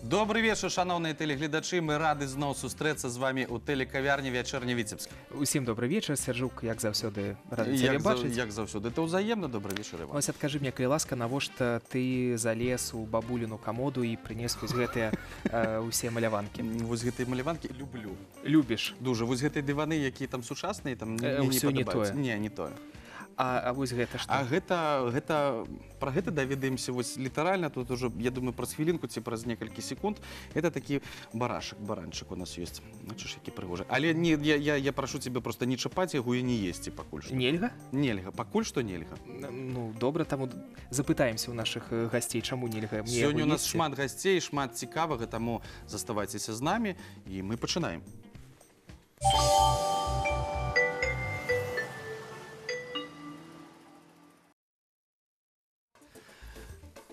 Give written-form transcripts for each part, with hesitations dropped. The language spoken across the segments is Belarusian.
Добрый вечер, шановные телеглядачи. Мы рады зноў сустрэцца з вами у тэлекавярні «Вячэрні Віцебск». Усім добрый вечер, Сяржук, як заўсёды рады цябе бачыць. Як заўсёды. Это ўзаемна, добрый вечер, Іван. Вось адкажы мне, калі ласка, навошта ты залез у бабуліну камоду і прынес вось гэтыя усе маляванкі? Вось гэтыя маляванкі люблю. Любіш? Дужа. Вось гэтыя дываны, якія там сучасныя, там мне не тое. падабаюцца. Не тое. А вось гэта што? Пра гэта даведаемся вось літаральна, тут уже, я думаю, праз хвілінку ці праз некалькі секунд. Это такі баранчык у нас ёсць. Бачыш, які прыгожы. Але не, я прашу цябе просто не чапаць яго і не есці пакуль што. Нельга? Нельга, пакуль што нельга. Ну, добра, таму запытаемся ў нашых гасцей, чаму нельга. Сёння у нас шмат гасцей, шмат цікавага, таму заставайцеся з намі, і мы пачынаем.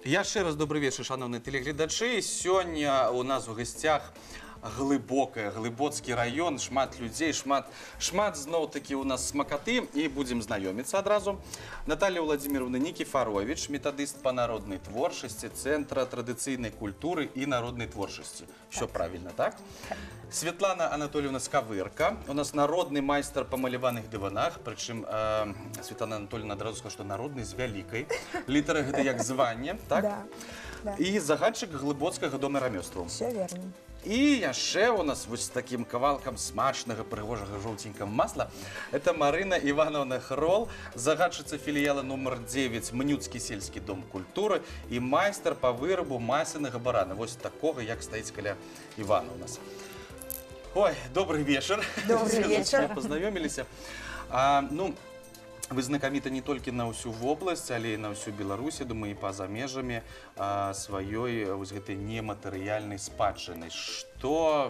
Яшчэ раз добрый вечер, шановныя телегледачы. Сёння у нас у гасцях глыбоцкі раён, шмат людзей, шмат зноў-такі у нас смакаты, і будзем знаёміцца адразу. Наталья Владимировна Никифорович, методист по народной творчасці, Центра традыцыйнай культуры і народнай творчасці. Все правильно, так? Светлана Анатольевна Скавырка, у нас народный майстер по маляваных дыванах, прычым Светлана Анатольевна адразу сказала, што народны з вялікай. Літара гэта як званне, так? Да. І загадчык глыбоцкага дома рамёстваў. Все верно. І яшчэ у нас вось таким кавалкам смачнага, прыгожага жоўценькага масла. Это Марына Ивановна Хрол, загадчыца філіяла нумар 9 Мнюцкі сельскі дом культуры і майстар по вырабу масленага барана. Вось такога, як стаіць каля Івана у нас. Ой, добрый вечер. Добрый вечер. Познаёміліся. Вы знакаміты не толькі на ўсю вобласць, але і на ўсю Беларусь, думаю, і па-за межамі сваёй вось гэтай нематэрыяльнай спадчыны. Што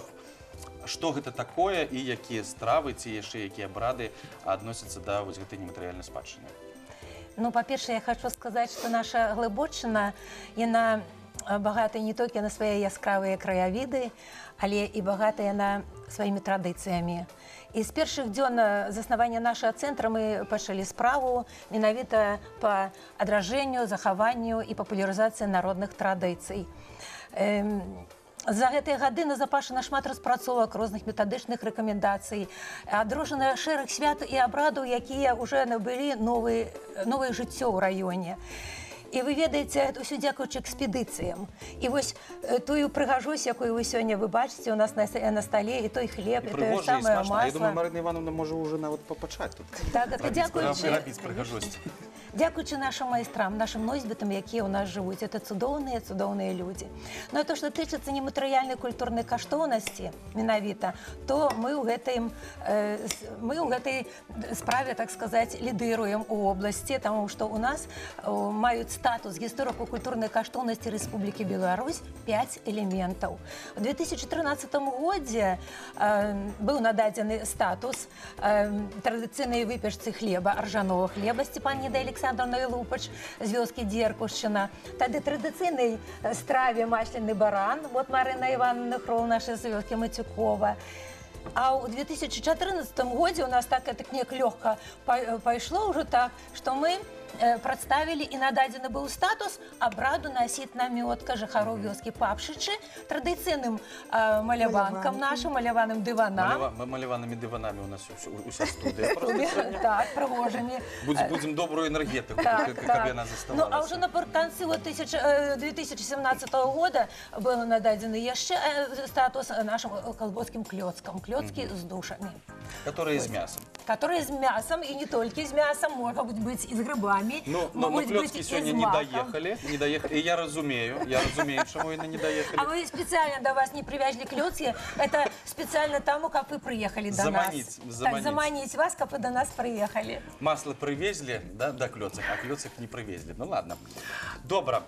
гэта такое і якія стравы ці яшчэ якія абрады адносяцца да вось гэтай нематэрыяльнай спадчыны? Ну, па-першае, я хочу сказаць, што наша Глыбоччына, яна багатая не толькі на свае яскравыя краявіды, але і багатая на сваімі традыцыямі. І з першых дзён заснавання нашага цэнтра мы пачалі справу менавіта па адражэнню, захаванню і папулярызацыі народных традыцый. За гэтыя гады назапашана шмат распрацовак розных метадычных рэкамендацый, адружана шэраг свят і абрадаў, якія ўжо набылі новае жыццё ў раёне. І вы ведаеце, ўсё дзякуючы экспедыцыям. І вось тую прыгажосць, якую вы сёння вы бачыце у нас на стале, і той хлеб, і тое самае масла. Я думаю, Марына Івановна можа ўжо нават папачаць тут. Так, рабіць прыгажосць. Дзякуючы нашим майстрам, нашим носьбітам, якія ў нас жывуць. Это цудоўныя людзі. Ну, а то, што тычыцца нематэрыяльнай культурнай каштоўнасці, менавіта, то мы ў гэтай справе, так сказаць, лідыруем у обласці, таму што ў нас маюць статус гісторыка-культурнай каштоўнасці Рэспублікі Беларусь 5 элементаў. У 2013 годзе быў нададзены статус традыцыйнай выпечцы хлеба, аржанога хлеба Степаніда Александровна Лупач з вёскі Дзеркушчына. Тады традыцыйнай страве масляны баран, вот Марына Івановна Хрол, наша з вёскі Мацюкова. А ў 2014 годзе у нас так неяк лёгка пайшло ўжо так, што мы прадставілі і нададзены быў статус абраду насіць намётка жыхароў вёскі Папшычы традыцыйным маляванкам нашым, маляваным дыванам. Маляванымі дыванамі у нас уся студыя. Так, прыгожымі. Будзем добрую энергетыку, каб яна заставалася. Ну, а ўжо напрыканцы 2017 года быў нададзены яшчэ статус нашым калбоцкім клёцкам. Клёцкі з душамі. Которые з мясом. Которые з мясом, і не толькі з мясом, могуць быць і з грибамі. Но клёцкі сёння не доехали. И я разумею, чему яны не доехали. А мы специально до вас не привязли клёцкі. Это специально тому, как вы приехали до нас. Заманить вас, как вы до нас приехали. Масло привезли, да, до клёцак, а клёцак не привезли. Ну ладно. Добра.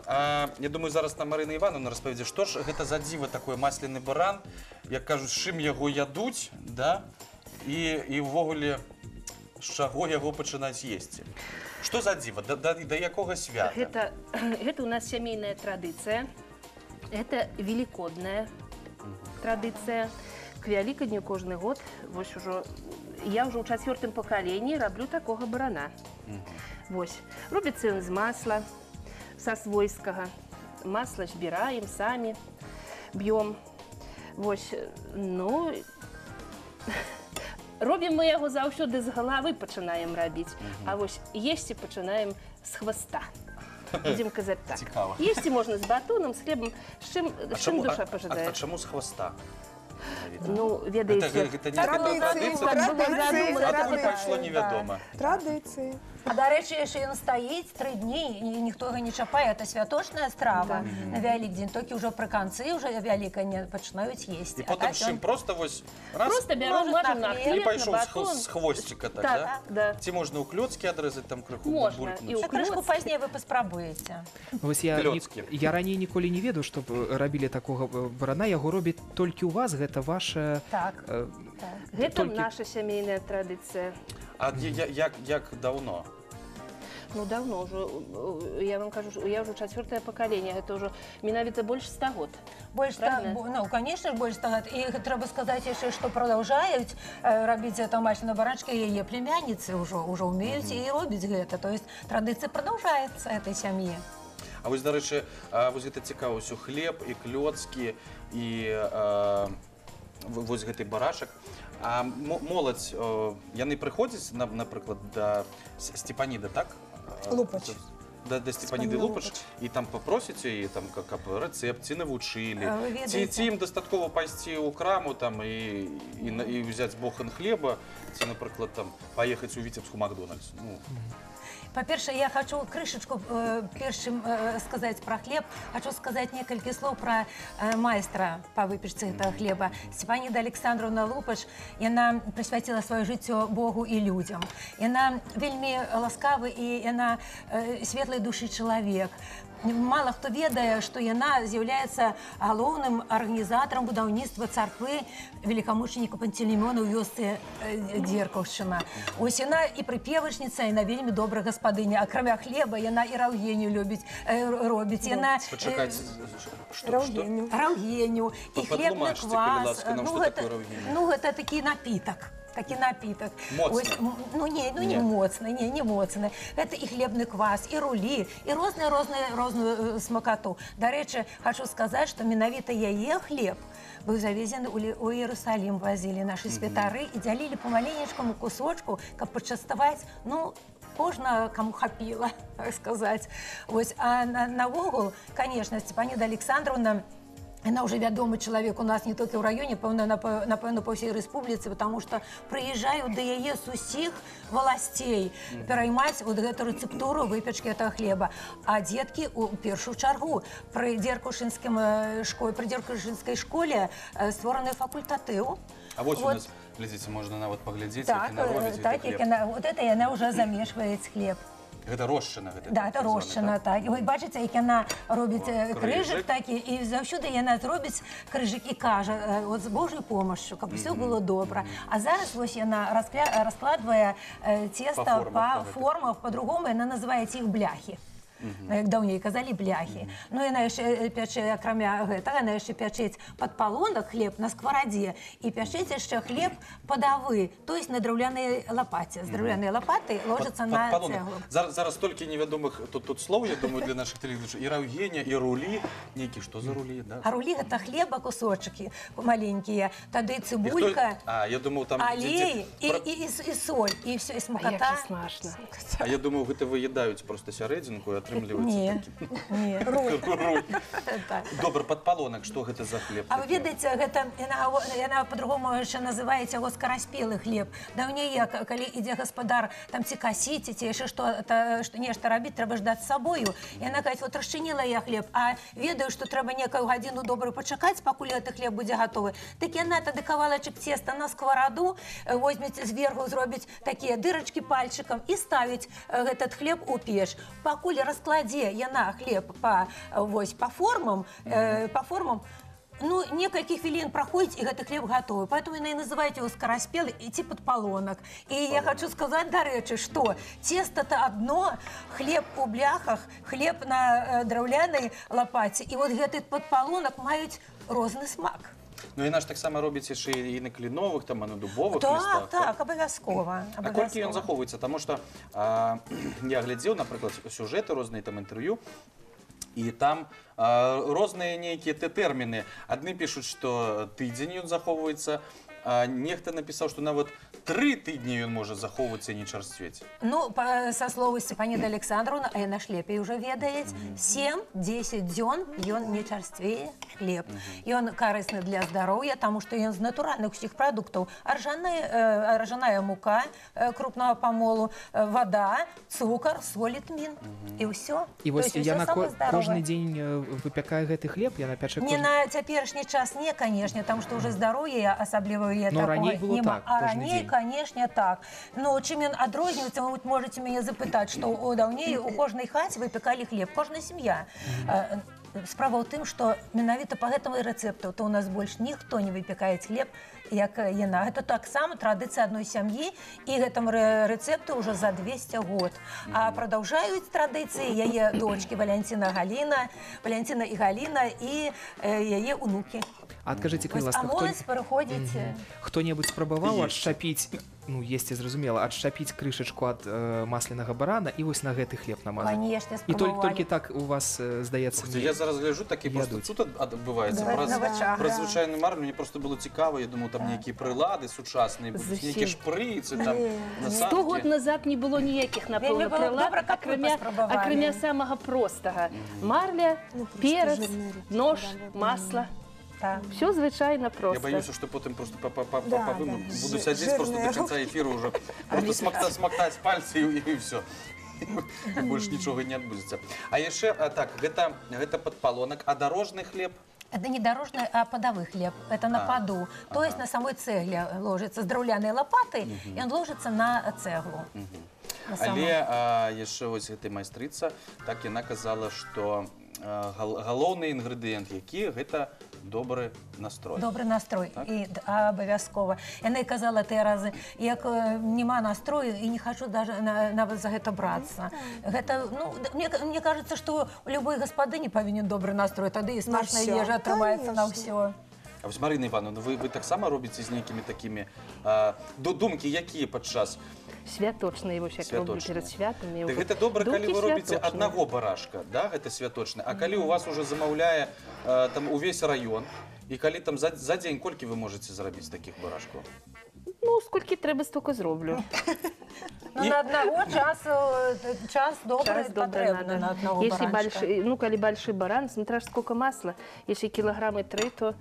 Я думаю, зараз там Марына Івановна распавядзе, што ж гэта за дзіва такое масляны баран, як кажуць, з чым яго ядуць, да? І ўвогуле, з чаго яго пачынаць есці. Што за дзіва? Да якога свята? Гэта у нас сямейная традыцыя. Это великодная традыцыя. К Вялікадню кожны год, вось ужо, я ўжо ў 4-м пакаленні раблю такога барана. Вось. Робіцца ён з масла, са свойскага. Масло збіраем самі. б'ём. Вось, ну, робім мы яго заўсёды з галавы пачынаем рабіць, а вось есці пачынаем з хваста. Будем казаць так. Цікава. Есці можна з батоном, з хлебом, з чым душа пажадае. А чаму з хвоста? Ну, ведаеце, Гэта не Традыцыі, так было традыцыі, задумано. Адкуль традыцыі, пайшло невядома. Традыцыі. А дарэчы, яшчэ ён стаіць 3 дні, і ніхто яго не чапае. Это святочная страва на Вялікдзень. Толькі ўжо пры канцы уже Вялікая пачынаюць есці. І потым чым просто вось раз Просто бяром, Можна мажем на на хлеб, і хлеб, на пайшоў батон. з хвосціка, так, Так, да? да. Ці можна ў клёцкі адрэзаць там крыху Можна, булькнуць? і ў Крышку клёцкі. пазней вы паспрабуеце. Вось Клёцкі. я раней ніколі не ведаў, што рабілі такога барана, яго робяць толькі ў вас, гэта ваша... Так. Гэта Толькі- наша сямейная традыцыя. А як даўно? Ну, давно уже, я вам кажу, я уже 4-е пакаленне, гэта ўжо менавіта больш 100 год. Больш Правильно? ну, конечно, больш так. І трэба сказаць яшчэ, што продолжаюць рабіць это масляна барачка, яе племянніцы ўжо ўмеюць і робіць гэта. То есть традыцыя продолжается этой сям'і. А вось, дарэчы, вось гэта цікава, ўсё хлеб і клёцкі і вось гэты барашак. А моладзь, яны прыходзяць, напрыклад, да Степаніда, так? Лупач. Да Степаніды Лупач, і там папросіць яе, там, каб рэцэпт, ці навучылі. А вы ведаеце- Ці ім дастаткова пайсці ў краму там, і ўзяць бохан хлеба, ці, напрыклад, там, паехаць у Віцебску Макдональдс. Ну, Па-першае, я хочу крышачку першым сказаць пра хлеб. Хочу сказаць некалькі слоў пра майстра па выпечцы гэтага хлеба. Степаніда Александровна Лупач, яна прысвяціла сваё жыццё Богу і людзям. Яна вельмі ласкавы і яна светлай душы чалавек. Мало хто ведае, што яна з'яўляецца галоўным арганізатарам будаўніцтва царквы великамученіка Пантелеймона ў вёсцы Дзеркаўшчына. Ось яна і прыпевачніца, яна вельмі добрая гаспадыня. Акрамя хлеба яна і раўгеню робіць. пачакаць, Раўгеню. Раўгеню і хлебны Патлумачце, калі квас. ласка, нам, што такое раўгеню? Ну, гэта такі напітак. Такі напітак. Моцны? Ось, ну не моцны, не моцны. Гэта і хлебны квас, і рулі, і розную смакату. Дарэчы, хочу сказаць, што менавіта яе хлеб быў завезены у Іерусалім, вазілі нашы святары і дзялілі па маленечкаму кусочку, каб пачаставаць, ну, кожна каму хапіла, так сказаць. Ось, а навогул, конечно, Степаніда Александровна, она уже вядомы чалавек у нас не толькі ў раёне, напэўна, па ўсей рэспубліцы, потому что прыязджаюць да яе з усіх валасцей пераймаць вот гэту рэцэптуру выпечкі гэтага хлеба. А дзеткі у першую чаргу пры Дзеркаўшынскай школе створаны факультатыў. А вось у нас, глядзіце, можна нават паглядзець, Так, як яна робіць так, гэты як хлеб. вот это яна ўжо замешвае хлеб. Гэта рошчына. Да, это рошчына, так. І вы бачыце, як яна робіць крыжык такі, і заўсёды яна зробіць крыжык і кажа, от з Божай помощью, каб усё было добра. А зараз вось яна раскладвае цеста па формах, по-другому яна называе іх бляхі. Як даўней казалі, бляхі. Ну, яна яшчэ пячэ, акрамя гэтага, яна яшчэ пячэць падпалонак хлеб на скварадзе і пячэць яшчэ хлеб падавы, то есть на драўлянай лапаце. З драўлянай лапаты ложыцца на цэглу. Зараз столькі невядомых тут слоў, я думаю, для нашых тэлегледачаў. І раўгеня, і рулі. Нейкі, што за рулі, да? А рулі гэта хлеба кусочки маленькія, тады цыбулька, А, я думаў, там... алей і соль, і все, і А як смаката. же смачна. А я думаў, гэта выядаюць проста сярэдзінку і атрымліваецца Не, не. руль. Так. Добра, падпалонак, што гэта за хлеб? А вы ведаеце, гэта яна по-другому яшчэ называецца яго скараспелы хлеб. Даўней, калі ідзе гаспадар там ці касіць, ці яшчэ што нешта рабіць, трэба ждаць з сабою. Яна кажа, вот расчыніла я хлеб, а ведаю, што трэба некую гадзіну добрую пачакаць, пакуль гэты хлеб будзе гатовы. Так яна тады кавалачак цеста на сквараду возьмець зверху, зробіць такія дырачкі пальчыкам і ставіць гэтат хлеб у печ. Пакуль раскладзе яна хлеб па формам, ну, некалькі хвілін праходзіць, і гэты хлеб гатовы. Поэтому яны называюць яго скараспелы і ці падпалонак. І я хочу сказаць, дарэчы, што цеста-то адно, хлеб у бляхах, хлеб на драўлянай лапаце, і вот гэты падпалонак маюць розны смак. Ну, яна ж таксама робіць яшчэ і на кліновых, там, і на дубовых лістах. Так, абавязкова. А колькі ён захоўваецца? Таму што я глядзеў, напрыклад, сюжэты, розныя там інтэрв'ю, І там розныя нейкія тэрміны. Адны пішуць, што тыдзень ён захоўваецца, а нехта напісаў, што нават 3 тыдні ён можа захоўвацца і не чарсцвець. Ну, са слову Степаніда Александровна, а яна ж лепей уже ведае, 7-10 дзён ён не чарсцвее хлеб. Ён карысны для здароўя, таму што ён з натуральных усіх прадуктаў. Ржаная мука крупнага памолу, вода, цукар, соль і тмін. І ўсё. І вось яна кожны дзень выпякае гэты хлеб, яна пячэ Не на цяперашні час не, канешне, там што ўжо здароўе, асабліва раней было так, а кожны раней, дзень. конечно, так. Но чым ён адрозніваецца, вы можете мяне запытаць, што даўней у кожнай хаце выпекалі хлеб, кожная сям'я. Справа ў тым, што менавіта па гэтаму рэцэпту то ў нас больш ніхто не выпякае хлеб, як яна. Гэта таксама традыцыя адной сям'і, і гэтаму рэцэпту ўжо за 200 год. А прадаўжаюць традыцыі яе дочкі Валянціна і Галіна і яе унукі. А адкажыце, калі А ласка, моладзь пераходзіць... хто-небудзь спрабаваў адшчапіць, ну, есці зразумела, адшчапіць крышачку ад масленага барана і вось на гэты хлеб намазаць? Канешне, І спрабавалі. толькі так у вас, здаецца, Я зараз гляжу, такі просто тут адбываецца. На вачах, Праз звычайную марлю мне просто было цікава, я думаю, там нейкія прылады сучасныя, нейкія шпрыцы, там, 100 год насадкі. назад не было ніякіх, напэўна, Вельмі было прылад, добра, каб вы паспрабавалі. акрамя самага простага. Марля, перац, нож, масла. Все звычайна Я проста. боюся, што потым просто Да, буду сядзець просто до конца эфіру уже, просто смактаць пальцы і ўсё. Больш нічога не адбудзецца. А яшчэ, так, гэта падпалонак, а дарожны хлеб? Это не дорожный, а подовый хлеб. Это на поду. То есть на самой цегле ложится с драўлянай лопатой, и он ложится на цеглу. Але яшчэ вось гэтай майстрыца, так яна казала, што галоўны інгрэдыент, які гэта добры настрой. Добры настрой, так? І абавязкова. Яна і казала тыя разы, як няма настрою і не хочу даже нават за гэта брацца. Гэта, ну, мне кажется, што у любой гаспадыні павінен добры настрой, тады і смачная ежа атрымаецца на ўсё. А вось, Марына Івановна, вы таксама робіце з нейкімі такімі думкі, якія падчас? Святочныя, вось як роблю перад святамі. Так гэта добра, калі вы робіце аднаго барашка, да, гэта святочны. А калі у вас уже замаўляе там увесь раён, і калі там за дзень колькі вы можаце зрабіць такіх барашкаў? Ну, сколькі трэба, столько зроблю. Ну, на одного час добрый потребно на одного баранчика. Ну, коли большой баран, смотря сколько масла. Если килограммы 3, то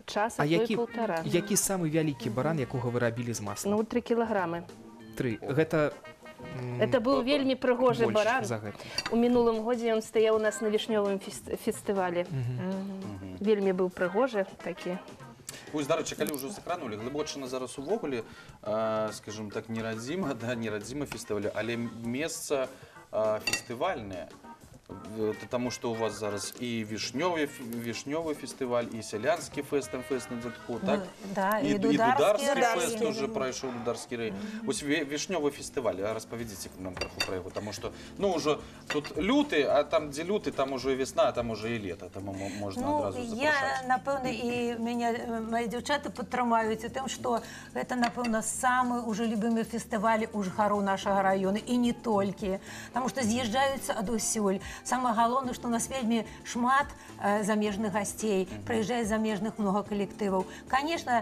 часа, а то и 1,5. Які самы вялікі баран, якога вы рабілі з маслом? Ну, 3 килограммы. 3. Гэта... Это был вельмі прыгожы баран. У мінулым годзе ён стаяў у нас на вішнёвым фестывалі. Вельмі быў прыгожы такі. Вось, дарэчы, калі ўжо закранули, Глыбочына зараз увогуле, скажем так, не радзіма фестывалю, але месца фестывальнае. Потому что у вас зараз і вішнёвы фестываль, і сялянскі фэст на дзядку, так? Да, і дударскі фэст уже прайшоў, дударскі рэй. Вось вішнёвы фестываль, распавядзіце нам крыху пра яго, таму што, ну, ўжо тут люты, а там, дзе люты, там ужо і весна, а там ужо і лета, таму можна адразу запрашаць. Я, напэўна, і мае дзяўчаты падтрымаюць у тым, што гэта, напэўна, самы ўжо любімы фестываль у жыхароў нашага раёна, і не толькі, таму што з'язджаюцца адусюль. Самае галоўнае, што у нас вельмі шмат замежных гасцей, прыязджае замежных много калектываў. Конечно,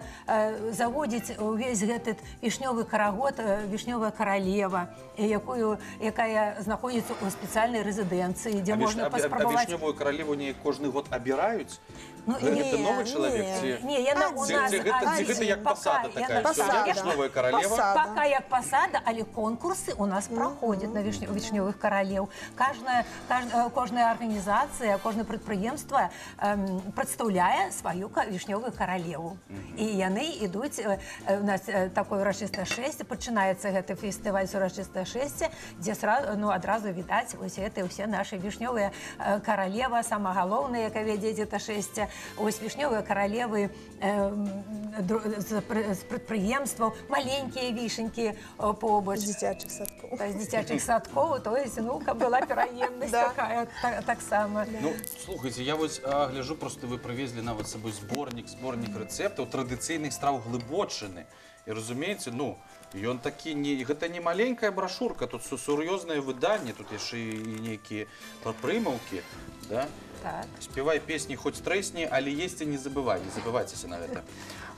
заводзіць увесь гэты вішнёвы карагод, вішнёвая каралева, якая знаходзіцца ў спецыяльнай рэзідэнцыі, дзе можна паспрабаваць. А вішнёвую каралеву не кожны год абіраюць? Гэта новы чалавек? Не, яна у нас... Гэта як пасада такая, вішнёвая каралева? Пока як пасада, але конкурсы у нас праходзяць на вішнёвых каралеў. Кожная арганізацыя, кожнае прадпрыемства прадстаўляе сваю вішнёвую каралеву. І яны ідуць, у нас такое урачыстае шэсце, пачынаецца гэты фестываль урачыстае шэсце, дзе адразу відаць усе нашы вішнёвыя каралева, сама галоўная, яка вядзе гэта шэсце. Ось вішнёвыя каралевы з прадпрыемстваў, маленькія вішенькі побач. З дзіцячых садкоў. З дзіцячых садкоў, то есть, ну, была пераемнасць такая, таксама. Ну, слухайте, я вось гляжу, просто вы прывезлі нават з сабой зборнік рэцэптаў традыцыйных страў Глыбочыны. І разумееце, ну, ён такі гэта не маленькая брашурка, тут сур'ёзнае выданне, тут яшчэ і нейкія прымаўкі, да? Так. Спявай песні хоць трэсні, але есці не забывайцеся на гэта.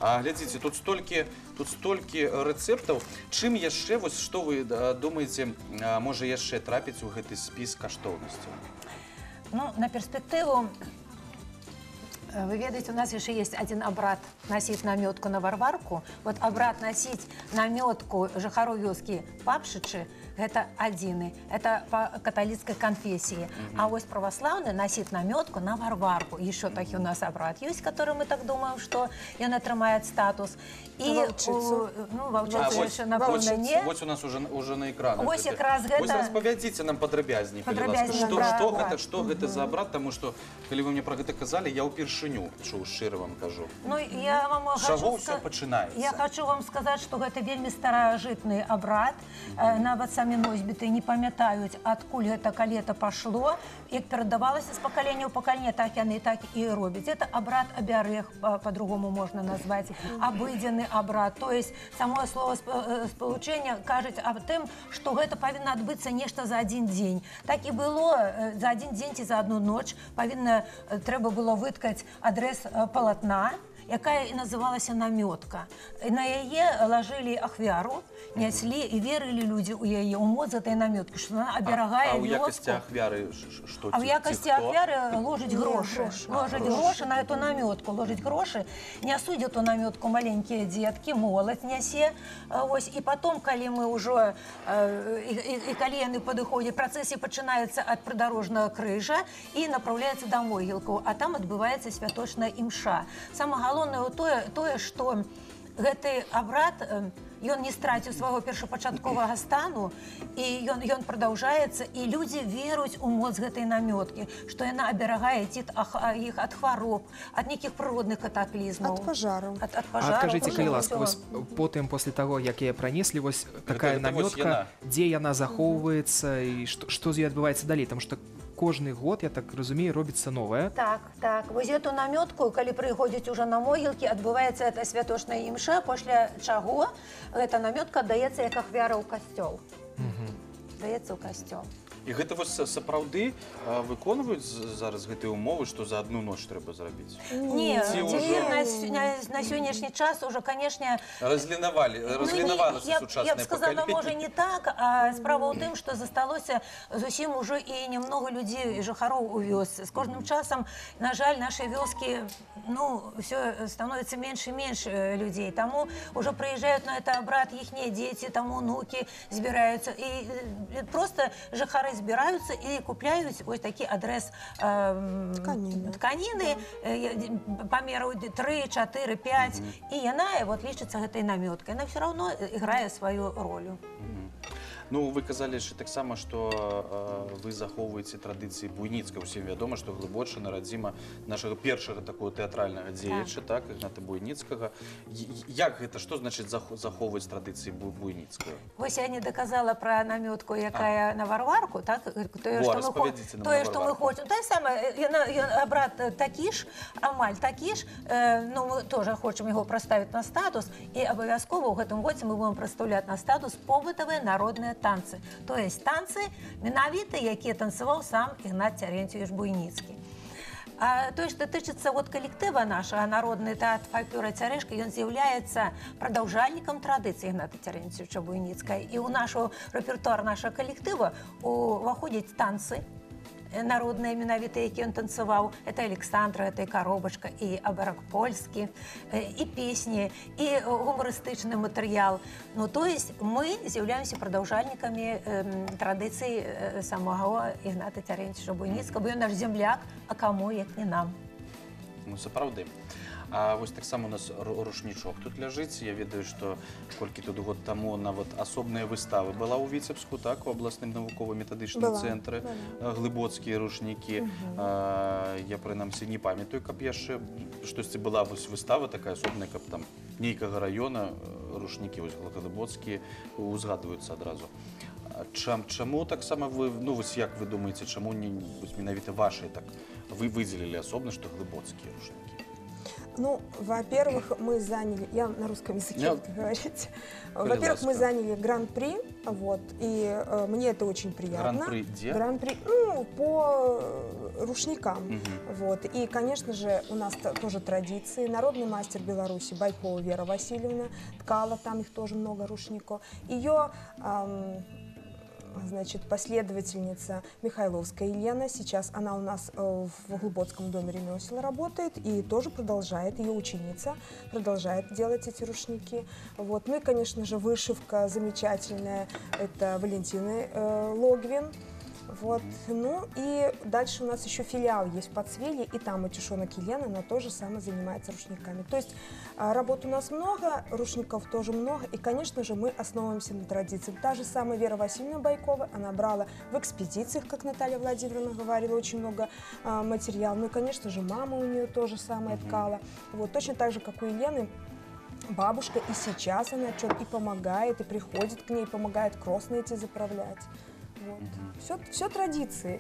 А глядзіце, тут столькі рэцэптаў. Чым яшчэ, вось што вы думаеце, можа яшчэ трапіць у гэты спіс каштоўнасцяў? Ну, на перспективу, вы ведаете, у нас еще есть один обрат носить наметку на Варварку. Вот обрат носить наметку жыхароў вёскі Папшичы, это адзіны, это по католицкой конфессии. А вот православный носить наметку на Варварку. Еще таки у нас обрат есть, который мы так думаем, что он отрымает статус. И ваўчыцу еще, напэўна, не. Вот у нас уже на экранах. Вось якраз гэта. Вось распавядзіце нам падрабязней, калі ласка. Што гэта за обрат, таму што, калі вы мне про гэта казалі, я ўпершыню чуў, шчыра вам кажу. Ну, я вам Чаго ўсё пачынаецца? Я хочу вам сказаць, што гэта вельмі старажытны абрад. Нават самі носьбіты не памятаюць, адкуль гэта, калі это пашло. Як перадавалася з пакалення ў пакаленне, так яны так і робяць. Это абрад абярэг, по-другому можна назваць, абыдзены абрад. То есть само слово спалучэння кажуць аб тым, што гэта павінна адбыцца нешта за адзін дзень. Так і было за адзін дзень ці за адну ноч трэба было выткаць адрэс палатна, якая і называлася намётка. На яе лажылі ахвяру, няслі і верылі людзі ў яе, у моц гэтай намёткі, што яна аберагае вёску. А ў якасці ахвяры што? А ў якасці ахвяры ложаць грошы. Ложаць грошы на эту намётку, ложаць грошы. Нясуць эту намётку маленькія дзеткі, моладзь нясе. І потом, калі мы ўжо, і калі яны падыходзяць, працэсія пачынаецца ад прыдарожнага крыжа і направляецца да могілкаў, а там адбываецца святочная імша. Самае галоўнае тое, што гэты абрад, ён не страціў свайго першапачатковага стану, і ён прадаўжаецца, і людзі веруюць у моц гэтай намёткі, што яна аберагае іх ад хвароб, ад нейкіх прыродных катаклізмаў. Ад пажараў. Адкажыце, калі ласка, потым, пасля таго, як яе пранеслі, вось такая намётка, дзе яна захоўваецца і што з ёй адбываецца далей, таму што кожны год, я так разумею, робіцца новая. Так. Вось эту намётку, калі прыходзяць уже на могілкі, адбываецца эта святочная імша, пасля чаго эта намётка даецца як ахвяра ў касцёл. Даецца ў касцёл. І гэта вось сапраўды выконваюць зараз гэтыя умовы, што за адну ноч трэба зрабіць? Не, на сённяшні час уже, канешне... Разлінавалася сучаснае пакаленне. Я б сказала, можа, не так, а справа ў тым, што засталося зусім ужо і немного людзей, жыхароў у вёсцы. З кожным часам, на жаль, нашай вёскі, все становіцца менш і менш людзей. Таму ўжо прыязджаюць на это абрад іхнія дзеці, там унукі збіраюцца. І проста жыхары збіраюцца і купляюць вось такі адрэс тканіны памераў 3, 4, 5, і яна лічыцца гэтай намёткай. Яна все равно іграе сваю ролю. Ну, вы казалі яшчэ таксама, што вы захоўваеце традыцыі буйніцкай. Усім вядома, што Глыбочына радзіма нашага першага такого тэатральнага дзеяча, так, Ігната Буйніцкага. Як гэта? Што значыць захоўваць традыцыі буйніцкага? Вось я не даказала пра намётку, якая на Варварку, так? Тое, што мы хочам. Тое самае, абрад такі ж, амаль такі ж, мы тоже хочам яго праставіць на статус, і абавязкова ў гэтым годзе мы будем прадстаўляць на статус побытавыя народныя танцы. То есть танцы менавіта, якія танцаваў сам Ігнат Цярэнцевіч Буйніцкі. А тое, што тычыцца калектыва нашага, народны тэатр фальклора Цярэшка, ён з'яўляецца прадаўжальнікам традыцыі Ігната Цярэнцевіча Буйніцкага. І ў нашу рэпертуар нашага калектыва уваходзяць танцы народныя, менавіта, які ён танцаваў. Это Александра, это і Коробачка, і абарак польскі, і песні, і гумарыстычны матэрыял. То есть мы з'яўляемся прадаўжальнікамі традыцыі самого Ігната Цярэнцевіча Буйніцкага, бо ён наш земляк, а каму, як не нам. Ну, сапраўды. А вось таксама у нас рушнічок тут ляжыць. Я ведаю, што колькі тут год таму нават асобная выстава была ў Віцебску, так, у абласным навукова-метадычным цэнтры, глыбоцкія рушнікі. Я, прынамсі, не памятаю, каб яшчэ штосьці была вось выстава такая асобная, каб там нейкага раёна рушнікі вось глыбоцкія узгадваюцца адразу. Чаму таксама вы, вось як вы думаеце, чаму менавіта вашыя так вы выдзелілі асобна, што глыбоцкія рушнікі? Ну, во-первых, мы заняли, я на русском языке Ну, буду говорить. коли Во-первых, мы ласка. заняли гран-при, вот, и мне это очень приятно. Гран-при где? Гран-при, ну, по рушникам, вот. И, конечно же, у нас тоже традиции. Народный мастер Беларуси Байкова Вера Васильевна ткала, там их тоже много рушников. Ее значит, последовательница Михайловская Елена. Сейчас она у нас в Глубоцком доме ремесел работает и тоже продолжает, ее ученица продолжает делать эти рушники. Вот. Ну и, конечно же, вышивка замечательная, это Валентины Логвин. Вот. Ну и дальше у нас еще филиал есть в Подсвелье, и там утюжонок Елена, она тоже сама занимается рушниками. То есть работ у нас много, рушников тоже много, и, конечно же, мы основываемся на традициях. Та же самая Вера Васильевна Байкова, она брала в экспедициях, как Наталья Владимировна говорила, очень много материала. Ну и, конечно же, мама у нее тоже самое ткала. Вот. Точно так же, как у Елены, бабушка, и сейчас она что-то и помогает, и приходит к ней, помогает кроссы эти заправлять. Вот. Все традиции.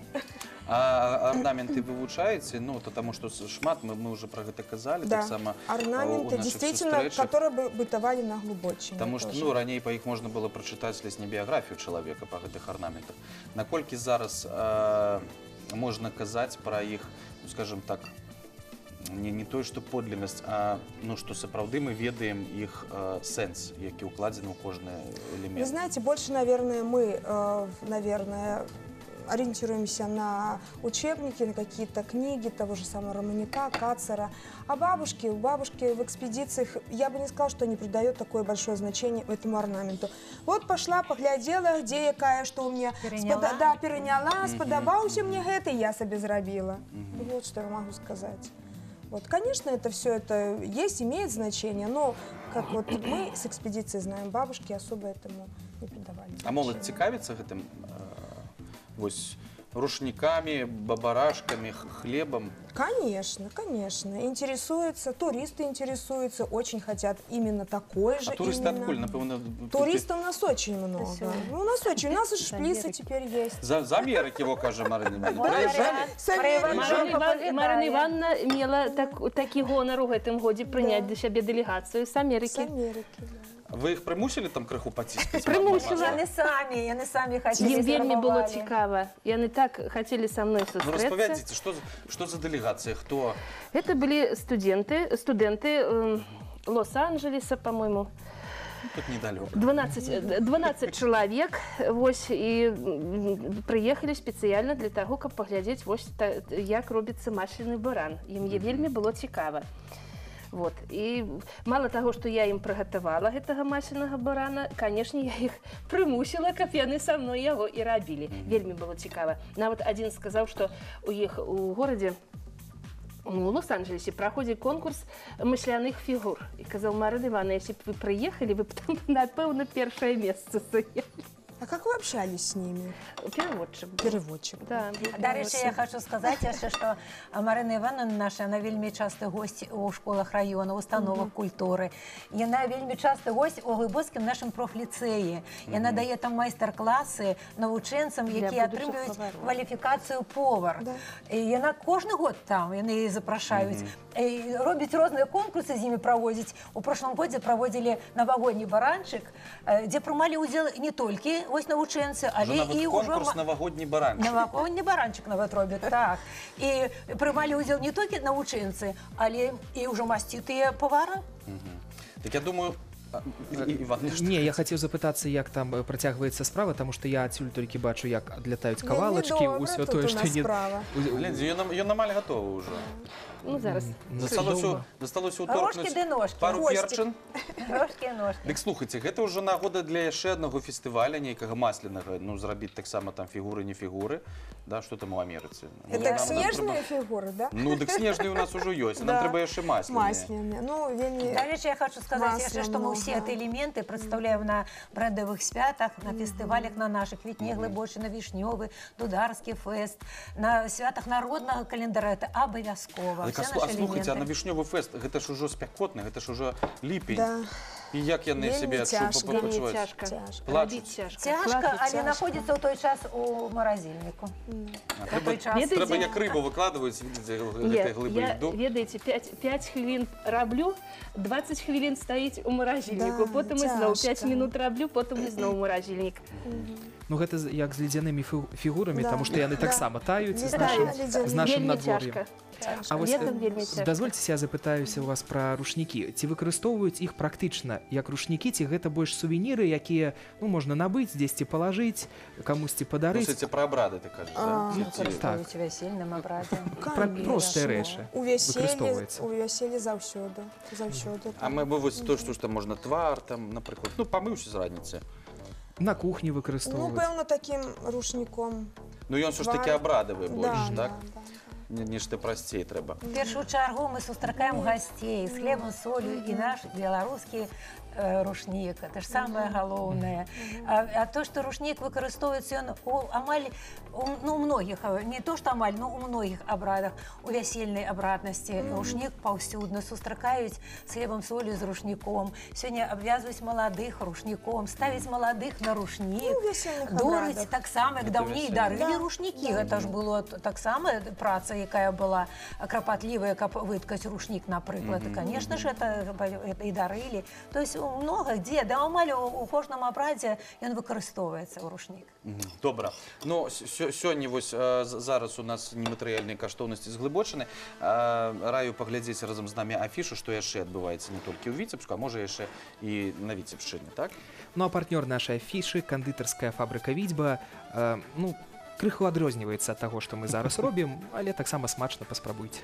А орнаменты вы вывучаете? Ну, потому что шмат, мы уже про это казали, Да, так само орнаменты, действительно, которые бытовали на Глубочине. Потому что, ну, ранее по их можно было прочитать, если не биографию человека по этих орнаментах. Наколькі зараз можно казать про их, ну, скажем так, не то, что подлинность, а ну, что сапраўды мы ведаем их сенс, які укладзены ў кожны элемент. Вы знаете, больше, наверное, мы, наверное, ориентируемся на учебники, на какие-то книги того же самого Романюка, Кацера. А у бабушки в экспедициях, я бы не сказала, что они придают такое большое значение этому орнаменту. Вот пошла, поглядела, где якая, что у меня переняла, сподобался мне это, и я себе зробила. Вот что я могу сказать. Вот, конечно, это все это есть, имеет значение, но как вот мы с экспедиции знаем, бабушки особо этому не придавали. А молодь цікавіцца гэтым вось рушниками, бабарашками, хлебом? Конечно, конечно. Интересуются, туристы интересуются, очень хотят именно такой же. А туристы откуль, напевно? Туристов у нас очень много. Ну, у нас очень, у нас и шплисы теперь есть. За Америки, его, кажа Марина Івановна. Марина Івановна мела такі гонор у гэтым годзе прыняць да сябе дэлегацыю з С Амерыкі. Америки, да. Вы их примусили там крыху потискать? Примусила. Яны самі хацелі. Ім вельмі было цікава. Яны так хацелі са мной Ну, сустрэцца. распавядзіце, что за делегация, кто? Это были студенты Лос-Анджелеса, по-моему. Тут недалеко. 12 чалавек, вось, і прыехалі спецыяльна для таго, каб паглядзець, вось, як робіцца масляны баран. Ім вельмі было цікава. Вот. І мало таго, што я ім прыгатавала гэтага масленага барана, канешне, я іх прымусіла, каб яны са мной яго і рабілі. Вельмі было цікава. Нават адзін сказаў, што у іх у горадзе у Лос-Анджелесе праходзіць конкурс масляных фігур. І казаў: Марина Івановна, если б вы прыехалі, вы б там, напэўна, першае месца заняли. А как вы общались с ними? Переводчик. Переводчик. Да. Дарэчы, я хочу сказаць яшчэ, што Марына Івановна наша, она вельмі часты госць у школах раёна, установах культуры. Яна вельмі часты госць у Глыбоцкім нашым профліцэі. Яна дае там майстар-класы навучэнцам, якія атрымліваюць кваліфікацыю повар. І яна кожны год там, яны запрашаюць. І робіць розныя конкурсы з імі праводзіць. У прошлым годзе праводзілі навагодні баранчык, дзе прымалі ўдзел не толькі вось навучэнцы, але і ўжо конкурс новогодний баранчик. Новогодні баранчик нават робяць, так. І прымалі ўдзел не толькі навучэнцы, але і ўжо масцітыя павары. Так я думаю, Іван, Не, я хотел запытаться, як там працягваецца справа, потому что я адсюль толькі бачу, як адлятаюць кавалачкі, ўсё тое, што не... Глядзі, ён амаль гатова ўжо. Ну, зараз. Засталося Рожкі ды ножкі. пару перчин. Рожкі і ножкі. Дык слухайце, гэта ўжо нагода для яшчэ аднаго фестываля, нейкага масленага, ну, зрабіць таксама там фігуры, не фігуры, да, што там у Амерыцы. Это снежные фигуры, да? Ну, дык снежныя у нас ужо ёсць, нам трэба яшчэ масленыя. Масляные. Ну, вельмі... Дарэчы, я хочу сказаць яшчэ, што мы Масляно, ўсе гэты элементы прадстаўляем на брэндавых святах, на фестывалях на нашых, Квітне Глыбочына, Вішнёвы, Дударскі фэст, на святах народнага календара, это абавязкова. А слухайце, а на Вішнёвы фэст, гэта ж ужо спякотна, гэта ж ужо ліпень. Да. І як яны себе Вельмі цяжка. Плачуць. Цяжка, але знаходзіцца ў той час у маразільніку. Трэба як рыбу выкладваюць, видите, гэтай глыбы льду. Ведаеце, 5 хвілін раблю, 20 хвілін стаіць у маразільніку, потым ізноў 5 минут раблю, потым ізноў маразільнік. Ну, гэта як з ледзянымі фігурамі, таму што яны таксама таюць з нашым надвор'ем. А вось дазвольце, я запытаюся у вас пра рушнікі. Ці выкарыстоўваюць іх практычна як рушнікі, ці гэта больш сувеніры, якія можна набыць, дзесьці палажыць, камусьці падарыць? Ну, про абрады ты кажаш, да? Выкарыстоўваюць у вясельным абрадзе. Простыя рэчы выкарыстоўваюцца. У вяселлі заўсёды. А мы вось то, што там можна твар, там, напрыклад, памыўся з раніцы. На кухні выкарыстоўваюць. Пэўна, такім рушніком. Ну, ён все ж таки абрадавы больш, так? Да. Ніж ты прасцей трэба. В першую чаргу мы сустракаем гасцей з хлебам, солью і наш беларускі рушнік. Это ж самае галоўнае. А то, што рушнік выкарыстоўваецца ён амаль у многіх, не то што амаль, но у многіх абрадах, у вясельнай абраднасці. Рушнік паўсюдна сустракаюць з хлебам, солью, з рушніком. Сёння абвязваюць маладых рушніком, ставяць маладых на рушнік. Дурыць таксама, як даўней дарылі рушнікі. Гэта ж было таксама праца, якая была крапатлівая, каб выткаць рушнік, напрыклад. І, конечно ж, это і дарылі. То есть много дзе, да амаль у кожным абрадзе ён выкарыстоўваецца ў рушнік. Добра. Ну, сёння вось зараз у нас нематэрыяльныя каштоўнасці зглыбочаны. Раю паглядзець разам з намі афішу, што яшчэ адбываецца не толькі ў Віцебску, а можа яшчэ і на Віцебшчыне, так? Ну, а партнёр нашай афішы, кандытарская фабрыка «Віцьба», крыху адрозніваецца ад таго, што мы зараз робім, але таксама смачна паспрабуйце.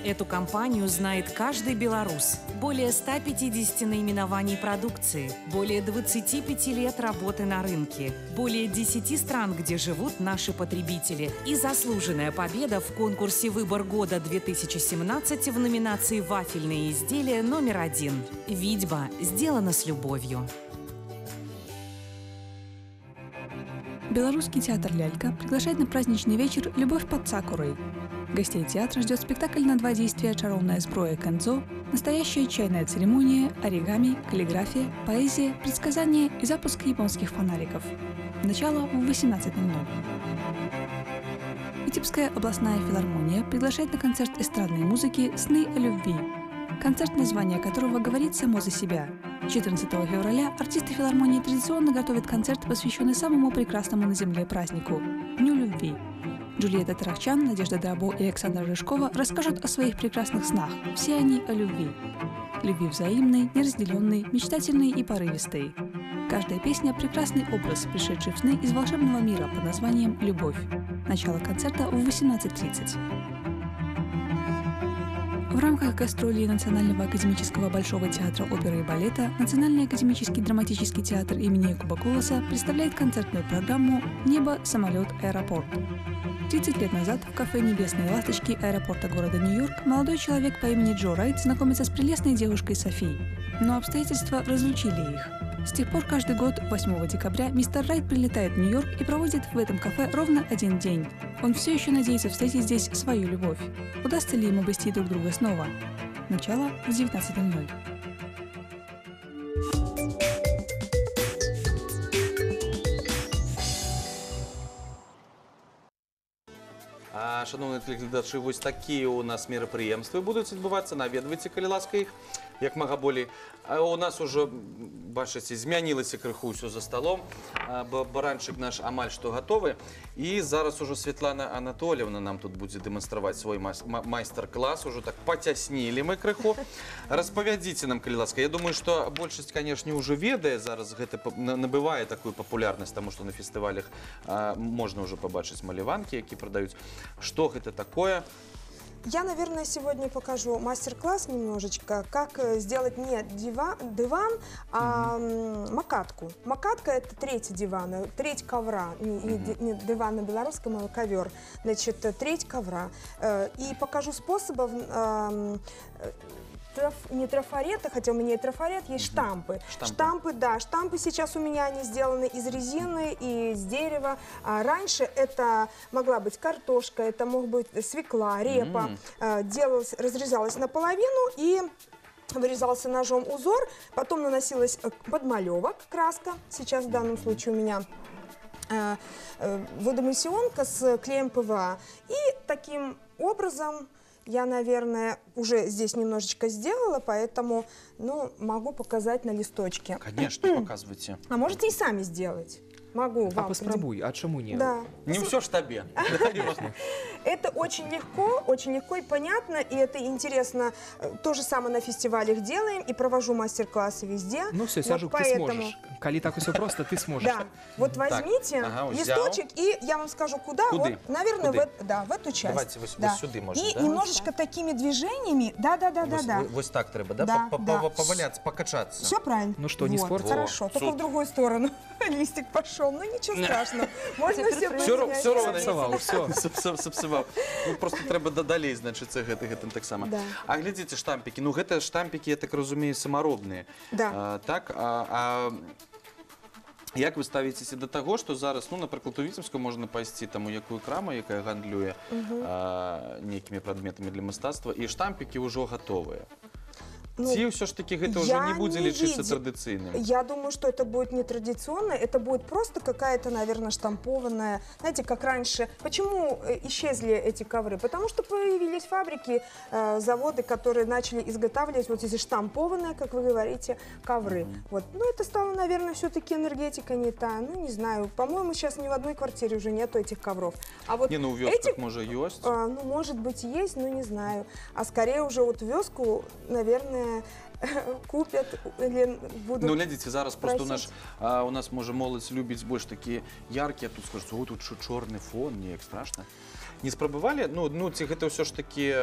Эту компанию знает каждый белорус. Более 150 наименований продукции, более 25 лет работы на рынке, более 10 стран, где живут наши потребители и заслуженная победа в конкурсе «Выбор года-2017» в номинации «Вафельные изделия» номер 1. «Витьба» сделано с любовью. Белорусский театр «Лялька» приглашает на праздничный вечер «Любовь под сакурой». Гостей театра ждет спектакль на 2 действия «Чаровная сброя Кэнзо», настоящая чайная церемония, оригами, каллиграфия, поэзия, предсказания и запуск японских фонариков. Начало в 18:00. Витебская областная филармония приглашает на концерт эстрадной музыки «Сны о любви», концерт, название которого говорит само за себя. 14 февраля артисты филармонии традиционно готовят концерт, посвященный самому прекрасному на земле празднику – Дню любви. Джульетта Тарахчан, Надежда Драбо и Александра Рыжкова расскажут о своих прекрасных снах. Все они о любви. Любви взаимной, неразделенной, мечтательной и порывистой. Каждая песня – прекрасный образ, пришедший в сны из волшебного мира под названием «Любовь». Начало концерта в 18:30. В рамках гастролей Национального академического Большого театра оперы и балета Национальный академический драматический театр имени Якуба Колоса представляет концертную программу «Небо, самолет, аэропорт». 30 лет назад в кафе «Небесные ласточки» аэропорта города Нью-Йорк молодой человек по имени Джо Райт знакомится с прелестной девушкой Софи. Но обстоятельства разлучили их. С тех пор каждый год, 8 декабря, мистер Райт прилетает в Нью-Йорк и проводит в этом кафе ровно 1 день. Он все еще надеется встретить здесь свою любовь. Удастся ли ему обрести друг друга снова? Начало в 19:00. Шановні телеглядачі, ось такі у нас мерапрыемствы будуць адбывацца. Наведвайце, калі ласка, іх як мага болей. У нас уже, бачыце, змянілася крыху ўсё за столом. Баранчык наш амаль што гатовы. І зараз ужо Светлана Анатольевна нам тут будзе дэманстраваць свой майстар-клас. Ужо так пацяснілі мы крыху. Распавядзіце нам, калі ласка. Я думаю, што большасць, канешне, ўжо ведае. Зараз гэта набывае такую папулярнасць, таму што на фестывалях можна ўжо пабачыць маляванкі, які прадаюць. Что это такое? Я, наверное, сегодня покажу мастер-класс немножечко, как сделать не диван, а макатку. Макатка – это треть дивана, треть ковра, не диван на белорусском, а ковер, значит, треть ковра. И покажу способов не трафарета, хотя у меня и трафарет, есть штампы. Штампы, да, штампы сейчас у меня они сделаны из резины и из дерева. А раньше это могла быть картошка, это мог быть свекла, репа. Разрезалась наполовину и вырезался ножом узор, потом наносилась подмалевок, краска. Сейчас в данном случае у меня водоэмульсионка с клеем ПВА. И таким образом я, наверное, уже здесь немножечко сделала, поэтому, ну, могу показать на листочке. Конечно, показывайте. А можете и сами сделать. Могу вам. Поспробуй, а чему нет? Да. Не все в штабе. Это очень легко и понятно, и это интересно. То же самое на фестивалях делаем, и провожу мастер-классы везде. Ну все, Вот Сяжук, ты поэтому... сможешь. Коли так все просто, ты сможешь. Да, вот возьмите листочек, и я вам скажу, куда. Куды? Вот, наверное, в эту часть. Давайте ось сюди можна, И да? немножечко такими движениями, да. Ось так треба, да? Да. Поваляться, покачаться. Все правильно. Ну что, не Вот, спорьте? Хорошо, только в другую сторону листик пошел. Ну ничего страшного. Можно все Все равно Сапсавал, все. сапсаваў. Ну просто трэба далей, значыць, гэтым таксама. Да. А глядзіце штампікі. Ну гэта штампікі, я так разумею, самаробныя. Да. Так, як вы ставіцеся да таго, што зараз, ну, напрыклад, у Віцебску можна пайсці там у якую краму, якая гандлюе нейкімі прадметамі для мастацтва, і штампікі ўжо гатовыя. Ці ўсё ж таки гэта уже не будзе лічыцца традыцыйным? Я думаю, что это будет не традиционно, это будет просто какая-то, наверное, штампованная. Знаете, как раньше. Почему исчезли эти ковры? Потому что появились фабрики, заводы, которые начали изготавливать вот эти штампованные, как вы говорите, ковры. Вот. Ну, это стало, наверное, все-таки энергетика не та. Ну, не знаю. По-моему, сейчас ни в одной квартире уже нету этих ковров. А вот не, ну, у вёсках, может, есть? Ну, может быть, есть, но не знаю. А скорее уже вот вёску, наверное, купят или будут. Ну, глядзіце, зараз просто у нас можа моладзь любіць больш такія яркія, тут скажуць, о, тут чорны фон, неяк страшна. Не спрабавалі? Ну, ці гэта ўсё ж такі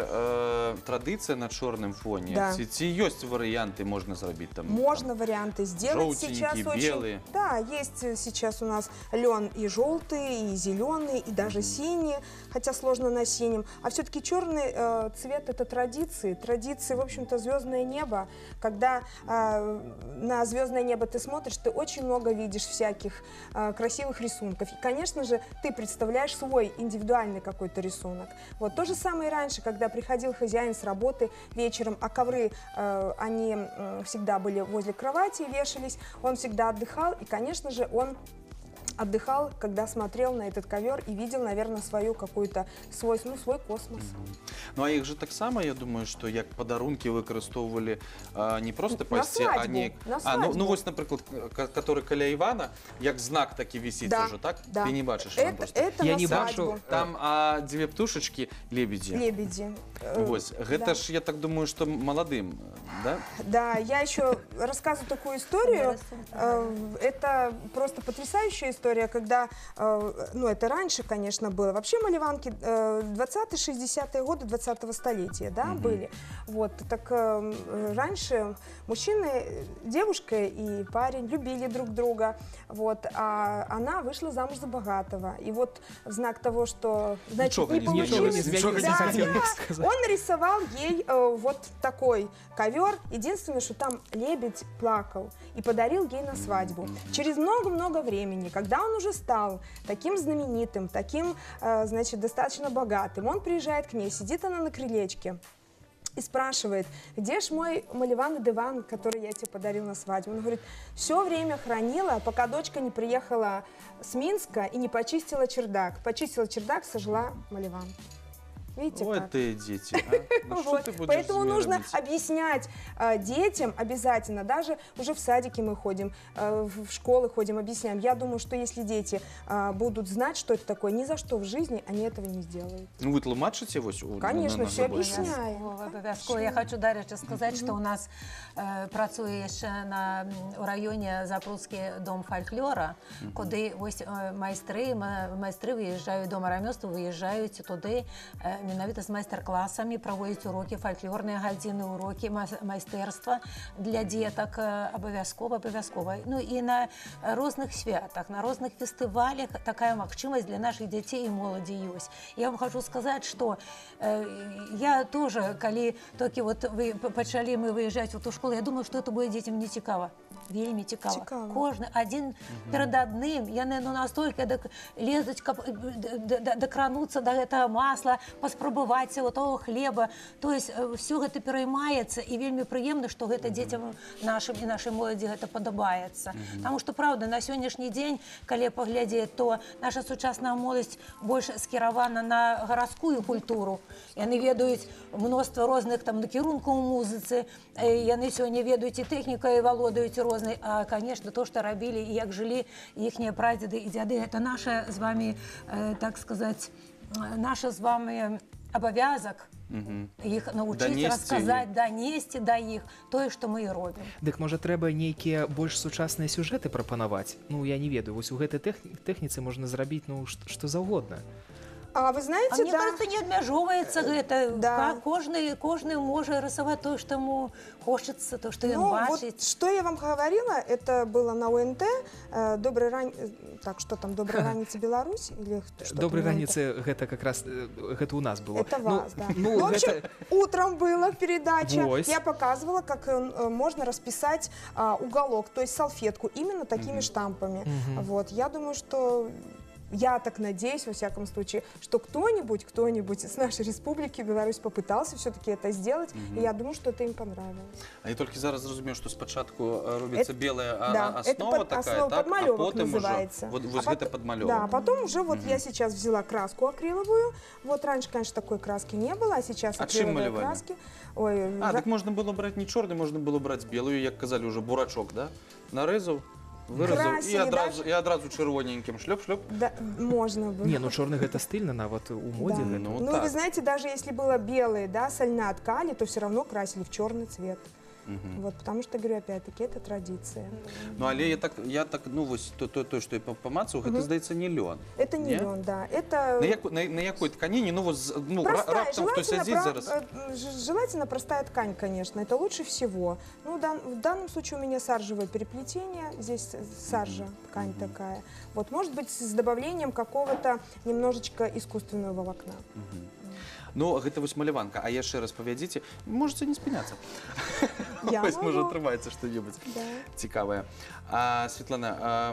традыцыя на чорным фоне? Да. Ці ёсць варыянты, можна зрабіць там? Можно варианты сделать сейчас очень. Белые. Да, есть сейчас у нас лен и желтый, и зеленый, и даже синий, хотя сложно на синем. А все-таки черный цвет — это традиции. Традиции, в общем-то, звездное небо. Когда на звездное небо ты смотришь, ты очень много видишь всяких красивых рисунков. И, конечно же, ты представляешь свой индивидуальный какой-то рисунок. Вот то же самое и раньше, когда приходил хозяин с работы вечером, а ковры, они всегда были возле кровати, вешались, он всегда отдыхал, и, конечно же, он отдыхал, когда смотрел на этот ковер и видел, наверное, свою какую-то, свой космос. Ну, а их же так само, я думаю, что як подарунки выкарыстоўвалі не просто пайсці, а не... На свадьбу. Ну, вось, напрыклад, который каля Івана, як знак такі вісіць уже, так? Да. Ты не бачыш это, просто. это Я на не свадьбу. бачу. Там дзве птушачкі, лебедзі. Лебеди. Вось, гэта Да. ж, я так думаю, что молодым, да? Да, я еще рассказываю такую историю. Это просто потрясающая история, когда, ну, это раньше, конечно, было. Вообще малеванки 20-60-е годы 20-го столетия, да, были. Вот, так раньше мужчины, девушка и парень любили друг друга, вот, а она вышла замуж за богатого. И вот в знак того, что, значит, не получилось, он нарисовал ей вот такой ковер. Единственное, что там лебедь плакал, и подарил ей на свадьбу. Через много-много времени, когда он уже стал таким знаменитым, таким, значит, достаточно богатым, он приезжает к ней, сидит она на крылечке и спрашивает: где ж мой малеван и диван, который я тебе подарил на свадьбу? Он говорит: все время хранила, пока дочка не приехала с Минска и не почистила чердак. Почистила чердак, сожгла малеван. Видите, Ой, как? ты, дети, ну, что Вот. ты будешь Поэтому с ними нужно робить? объяснять детям обязательно, даже уже в садике мы ходим, в школы ходим, объясняем. Я думаю, что если дети будут знать, что это такое, ни за что в жизни они этого не сделают. Ну, вы тлумачите его? Конечно, все забой? объясняем. Обов'язково. Я хочу, Дар'я, сказати, що у нас працює ще у районі Запруцький дом фольклора, куди ось майстри виїжджають, дома ремесла виїжджають туди менавіта з майстар-класамі, праводзіць урокі, фальклорныя гадзіны, урокі майстэрства для дзетак абавязкова. Ну і на розных святах, на розных фестывалях такая магчымасць для наших дзяцей і моладзі ёсць. Я вам хочу сказаць, што я тоже, калі толькі вот вы пачалі мы выязджаць у ту школу, я думаю, што это будзе дзецям не цікава. Вельмі цікава. Кожны адзін перад адным, яны настолькі лезуць, каб дакрануцца да гэтага масла, паспрабаваць того хлеба. То есть все гэта пераймаецца, і вельмі прыемна, што гэта дзецям нашым і нашай моладзі гэта падабаецца. Таму што, праўда, на сённяшні дзень, калі паглядзець, то наша сучасная моладзь больш скіравана на гарадскую культуру. Яны ведаюць мноства розных накірункаў у музыцы, яны сёння ведаюць і тэхнікай, валодаюць рознай. А, конечно, то, что рабілі і як жылі іхнія прадзеды і дзяды, это наша з вами, так сказать, наша з вами абавязак іх навучыць, расказаць, данесці да іх тое, што мы і робім. Дык, можа, трэба нейкія больш сучасныя сюжэты прапанаваць? Ну, я не ведаю, вось у гэтай тэхніцы можна зрабіць, ну, што заўгодна. А вы знаете, мне кажется, не абмяжоўваецца гэта. Кожны можа рисовать то, что ему хочется, то, что он бачит. Вот, что я вам говорила, это было на УНТ. Доброй раницы Беларусь? Доброй раницы, это как раз это у нас было. Это вас, да. В общем, утром была передача. Я показывала, как можно расписать уголок, то есть салфетку, именно такими штампами. Вот, я думаю, что... Я так надеюсь, во всяком случае, что кто-нибудь с нашей республики Беларусь попытался все-таки это сделать, и я думаю, что это им понравилось. А я только зараз разумею, что спочатку робится белая основа это такая, основа так? подмалевок А потом называется. Уже вот это подмалевок. Да, потом уже вот я сейчас взяла краску акриловую. Вот раньше, конечно, такой краски не было, а сейчас акриловые краски. Так можно было брать не черный, можно было брать белую, як казали, уже бурачок, да? Нарезал. Выразил и одразу червоненьким шлеп-шлеп. Да, можно было. Не, ну черный это стильно, вот у моде. Да. Ну, вы знаете, даже если было белые, да, сольная ткани, то все равно красили в черный цвет. Вот, потому что, говорю, опять-таки, это традиция. Ну, але я так, ну, вот то, что я помацал, это, сдается, не лен. Это не лен, да. Это... На якой тканине, ну, вот, раптом кто сидит зараз. Желательно простая ткань, конечно, это лучше всего. Ну, в данном случае у меня саржевое переплетение, здесь саржа, ткань такая. Вот, может быть, с добавлением какого-то немножечко искусственного волокна. Ну, гэта вось маляванка, а яшчэ раз павядзіце, можете не спыняцца. Вось, можа, атрымаецца што-небудзь цікавае. Светлана,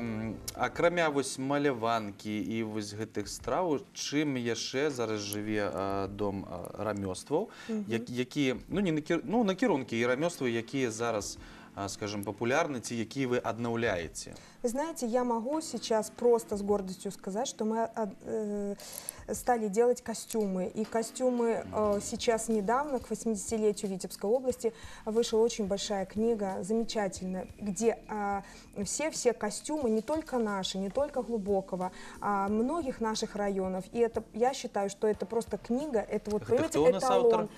акрамя вось маляванкі і вось гэтых страў, чым яшчэ зараз жыве дом рамёстваў, якія, ну, накірункі і рамёствы, якія зараз, скажем, популярны, ці якія вы аднаўляеце? Вы знаете, я могу сейчас просто с гордостью сказать, что мы стали делать костюмы. И костюмы сейчас недавно, к 80-летию Витебской области, вышла очень большая книга, замечательная, где все костюмы, не только наши, не только Глубокого, а многих наших районов. И это, я считаю, что это просто книга, это вот, понимаете, эталон.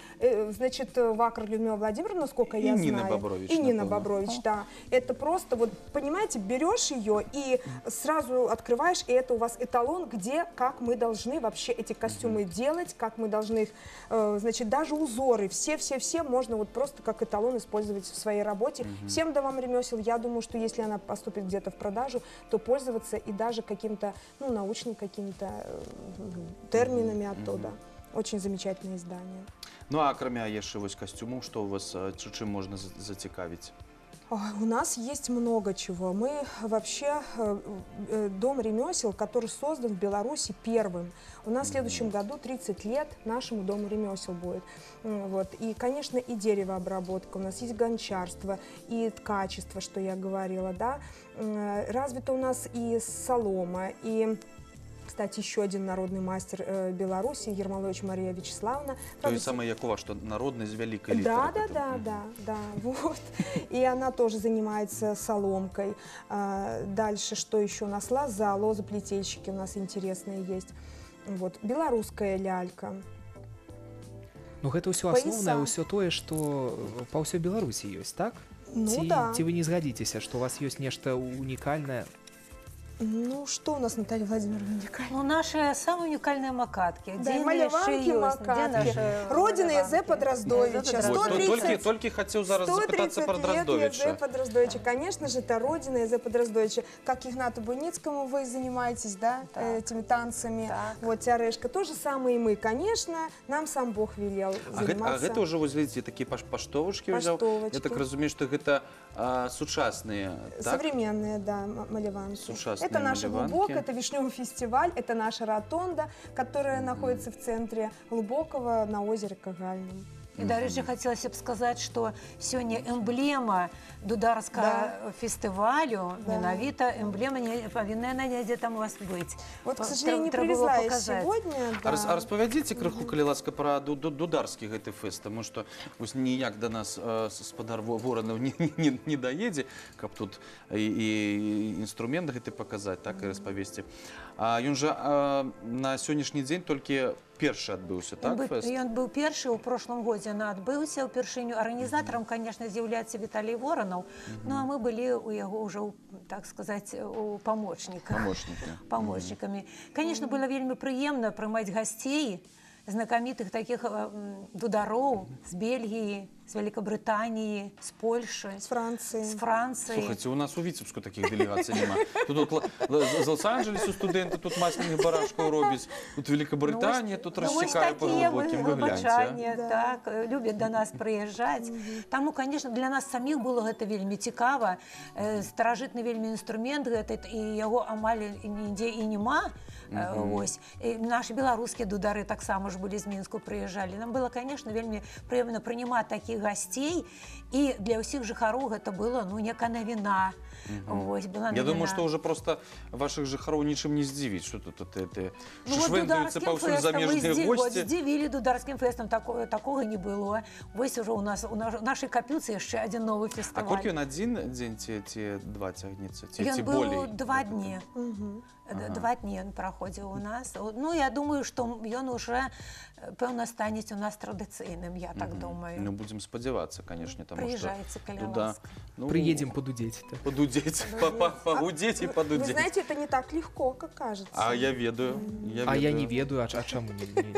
Значит, Вакар Людмила Владимировна, насколько я знаю. Нина Бобрович. И Нина Бобрович, да. Это просто, вот, понимаете, берешь ее и сразу открываешь, и это у вас эталон, где, как мы должны вообще эти костюмы делать, как мы должны их, значит, даже узоры, все можно вот просто как эталон использовать в своей работе. Всем домам ремесел, я думаю, что если она поступит где-то в продажу, то пользоваться и даже каким-то, ну, научными какими-то терминами оттуда. Очень замечательное издание. Ну, а кроме яшчэ вось костюмов, что у вас, чым можно зацікавіць? У нас есть много чего. Мы вообще дом ремесел, который создан в Беларуси первым. У нас в следующем году 30 лет нашему дому ремесел будет. Вот. И, конечно, и деревообработка. У нас есть гончарство, и ткачество, что я говорила. Да? Развита у нас и солома, и... Кстати, еще один народный мастер Беларуси, Ермолович Мария Вячеславовна. То есть самое Якова, что народный из великой литеры. Да, вот. И она тоже занимается соломкой. Дальше, что еще у нас? Лоза, лозоплетельщики у нас интересные есть. Вот. Белорусская лялька. Ну, это все основное, все то, что по всей Беларуси есть, так? Ну, да. Ці вы не згадзіцеся, что у вас есть нечто уникальное? Ну, что у нас, Наталья Владимировна, уникально? Ну, наши самые уникальные макатки. Да, Где маляванки, макатки. Родина Езепа Дроздовича. Толькі хацеў зараз запытацца про 130 лет Дроздовича. Езепа Дроздовича. Конечно же, это родина Езепа Дроздовича. Как Игнату Буйницкому вы занимаетесь, да, этими танцами. Вот, Тярешка. То же самое и мы. Конечно, нам сам Бог велел заниматься. А гэта ўжо, вось, глядзіце, такія паштовачкі ўзяў. Я так разумею, што гэта сучасныя, так? Современные, да, маляванки. Сучасные это наша маляванки. Глубокая, это Вишневый фестиваль, это наша ротонда, которая находится в центре Глубокого на озере Кагальном. И даже хотелось бы сказать, что сегодня эмблема дударского фестивалю, менавіта эмблема не повинна где там у вас быть. Вот, к сожалению, не привезла я сегодня. А распавядзіце крыху, калі ласка, про дударскі гэты фэст, тому што ніяк до нас спадар Воронов не доедзе, каб тут і інструмент гэты паказаць, так і распавесці. Ён жа на сённяшні дзень толькі першы адбыўся, так, фэст? Ён быў першы, у прошлом годзе ён адбыўся ўпершыню. Арганізатарам, конечно, з'яўляецца Віталій Воронов, ну а мы былі у яго ўжо, так сказать, у помощниками. Конечно, было вельмі прыемна прымаць гасцей, знакомитых таких дударов с Бельгии, с Великобритании, с Польши, с Франции. Слушайте, у нас у Витебску таких делегаций нема. Тут з Лос-Анджелесу студенты, тут масляных барашков робить, тут Великобритания, тут рассекают по глубоким, вы гляньте. Так, любят до нас приезжать. Тому, конечно, для нас самих было это вельми цікаво. Старожитный вельми инструмент, и его амаль нигде и нема. Наши белорусские дудары так само же были из Минска, приезжали. Нам было, конечно, вельми приемно принимать таких гостей, и для всех жыхароў это было, ну, некая новина. Я думаю, что уже просто ваших жыхароў ничем не здзівіць, что тут швендуюцца паўсюль замежныя гости. Здзівілі дударскім фэстам, такого не было. Вось уже у нас, у нашай капюцы яшчэ один новый фестиваль. А колькі ён один дзень ці два цягнецца? Ён быў 2 дні. 2 дні он проходил у нас. Ну, я думаю, что он уже, певно, станет у нас традиционным, я так думаю. Ну, будем сподеваться, конечно, потому приезжайте, что туда приедем подудеть. Подудеть, погудеть и подудеть. Вы знаете, это не так легко, как кажется. А я ведаю. Я не ведаю, а чему?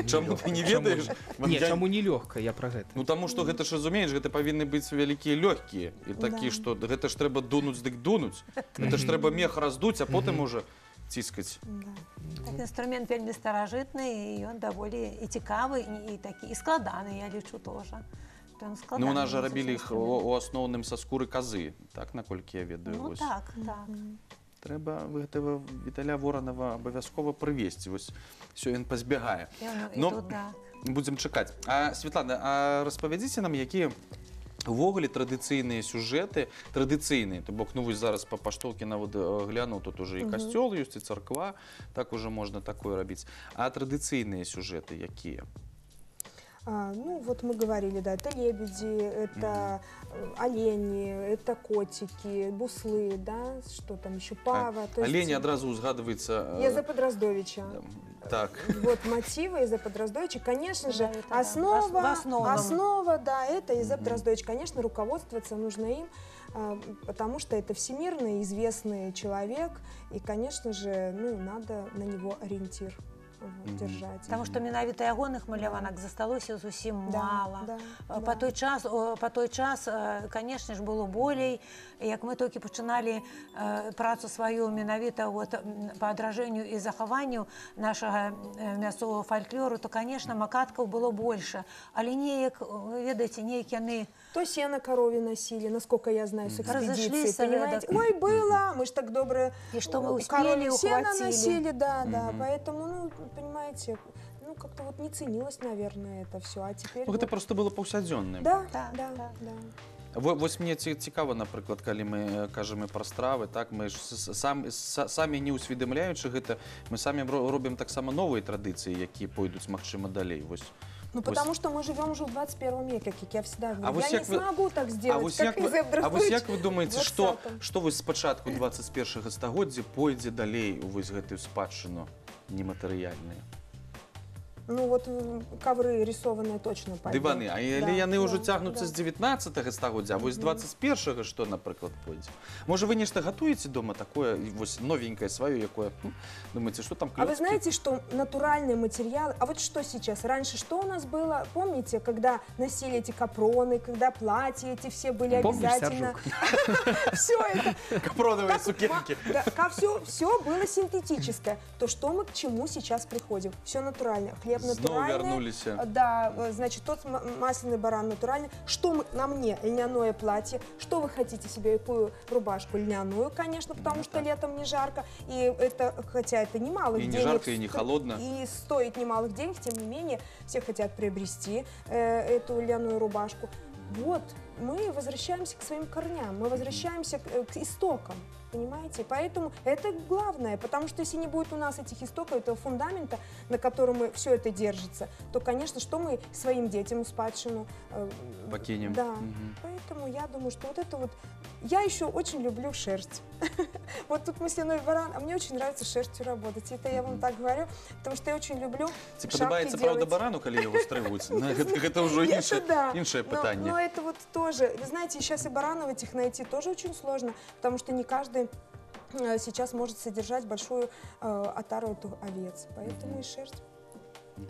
Чему ты не ведаешь? Нет, чему не легко, я про это. Ну, потому что это ж, разумеешь, это повинны быть великие легкие. И такие, что это ж треба дунуть, дык дунуть. Это ж треба мех раздуть, а потом уже ціскаць. Так, інструмент вельмі старажытны, і ён даволі і цікавы, і такі, і складаны, я лічу, тоже. Ну, у нас же рабілі іх у асноўным са скуры казы, так, наколькі я ведаю. Ну, так, так. Трэба гэтага Віталя Воронова абавязкова прывесці, вось, все, ён пазбягае. Но будзем чакаць. А, Светлана, а распавядзіце нам, якія увогуле традыцыйныя сюжэты, традыцыйныя, то бок, ну вось зараз па паштоўкі нават глянуў, тут уже і касцёл ёсць, і царква, так уже можна такое рабіць. А традыцыйныя сюжэты якія? Ну, вот мы говорили, да, это лебеди, это олени, это котики, буслы, да, что там еще, пава. Олени одразу узгадывается... Езепа Дроздовича. Так. Вот мотивы Езепа Дроздовича, конечно же, основа, да, это Езеп Дроздович. Конечно, руководствоваться нужно им, потому что это всемирно известный человек, и, конечно же, ну, надо на него ориентир держать. Потому что менавіта ягоных маляванак засталося зусім мало. По той час, конечно ж, было болей. Як мы толькі пачыналі працу сваю менавіта по адражэнню і захаванню нашага мясцовага фальклору, то, конечно, макаткаў было больше. Але неяк, вы ведаеце, неяк яны... То сено корове носили, насколько я знаю, с экспедиции, понимаете? Ой, было, мы ж так добрые. И что мы успели, сено носили, да, поэтому, ну, понимаете, ну, как-то вот не ценилось, наверное, это все, а теперь... Ну, это просто было паўсядзённым. Да. Вось мне цікава, напрыклад, калі мы кажам пра стравы, так, мы ж самі не усведамляючы гэта, мы самі робім таксама новыя традыцыі, якія пойдуць, магчыма, далей, вось. Ну, потому что мы живем уже в 21 веке, как я всегда говорю. Я не смогу так сделать, как Езеп Дроздович. А вось як вы думаеце, што вось спачатку 21-го стагоддзя пойдзе далей у вось гэтую спадчыну нематэрыяльную? Ну вот ковры рисованные точно пойдут. Диваны, а Да, яны ўжо да, цягнуцца да. з 19 стагоддзя, а вось з 21-го што, напрыклад, пойдзе? Можа, вы нешта гатуеце дома такое, вось новенькое сваё, якое, думаете, что там клёцкі? А вы знаете, что натуральные материалы, а вот что сейчас? Раньше что у нас было? Помните, когда носили эти капроны, когда платья эти все были Помнишь, обязательно? Все это. Капроновые сукенки. Все было синтетическое. То что мы к чему сейчас приходим? Все натуральное. Хлеб Снова натуральный. вернулись. Да, значит, тот масляный баран натуральный. Что на мне? Льняное платье. Что вы хотите себе? Какую рубашку? Льняную, конечно, потому что летом не жарко. И это, хотя это немалых И денег. не жарко, и не холодно. И стоит немалых денег, тем не менее, все хотят приобрести эту льняную рубашку. Вот, мы возвращаемся к своим корням, мы возвращаемся к истокам, понимаете? Поэтому это главное, потому что если не будет у нас этих истоков, этого фундамента, на котором все это держится, то, конечно, что мы своим детям спадщину покинем. Да, поэтому я думаю, что вот это вот... Я еще очень люблю шерсть. Вот тут масляной баран, а мне очень нравится шерстью работать. Это я вам так говорю, потому что я очень люблю Ці шапки падабаецца, делать. правда, барану, калі яго стрыгуць? Гэта ўжо іншае пытанне. Но это вот тоже, вы знаете, сейчас и баранов этих найти тоже очень сложно, потому что не каждый сейчас может содержать большую отару овец, поэтому и шерсть.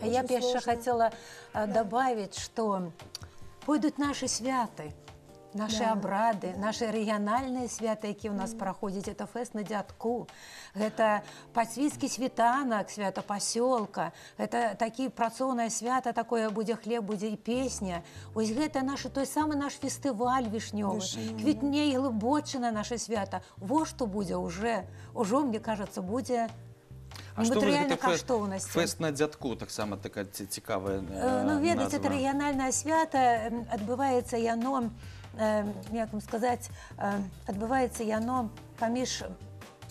А я очень еще сложно. хотела добавить, что пойдут наши святы. Наши обрады, наши региональные свята, які у нас проходят, это фест на Дядку, это пацвіцкі світанак, свята пасёлка, это такие працоўнае свята, такое будзе хлеб, будзе і песня. Ось гэта наш той самы наш фестываль вішнёвы, квітне і глыбочына наше свята. Во што будзе ўжо, мне кажется, будзе нематериальной каштоўнасці. Фест на Дядку, таксама такая цікавая Ну, ведаць, назва. это рэгіянальнае свята, адбываецца яно, як вам сказаць, адбываецца яно паміж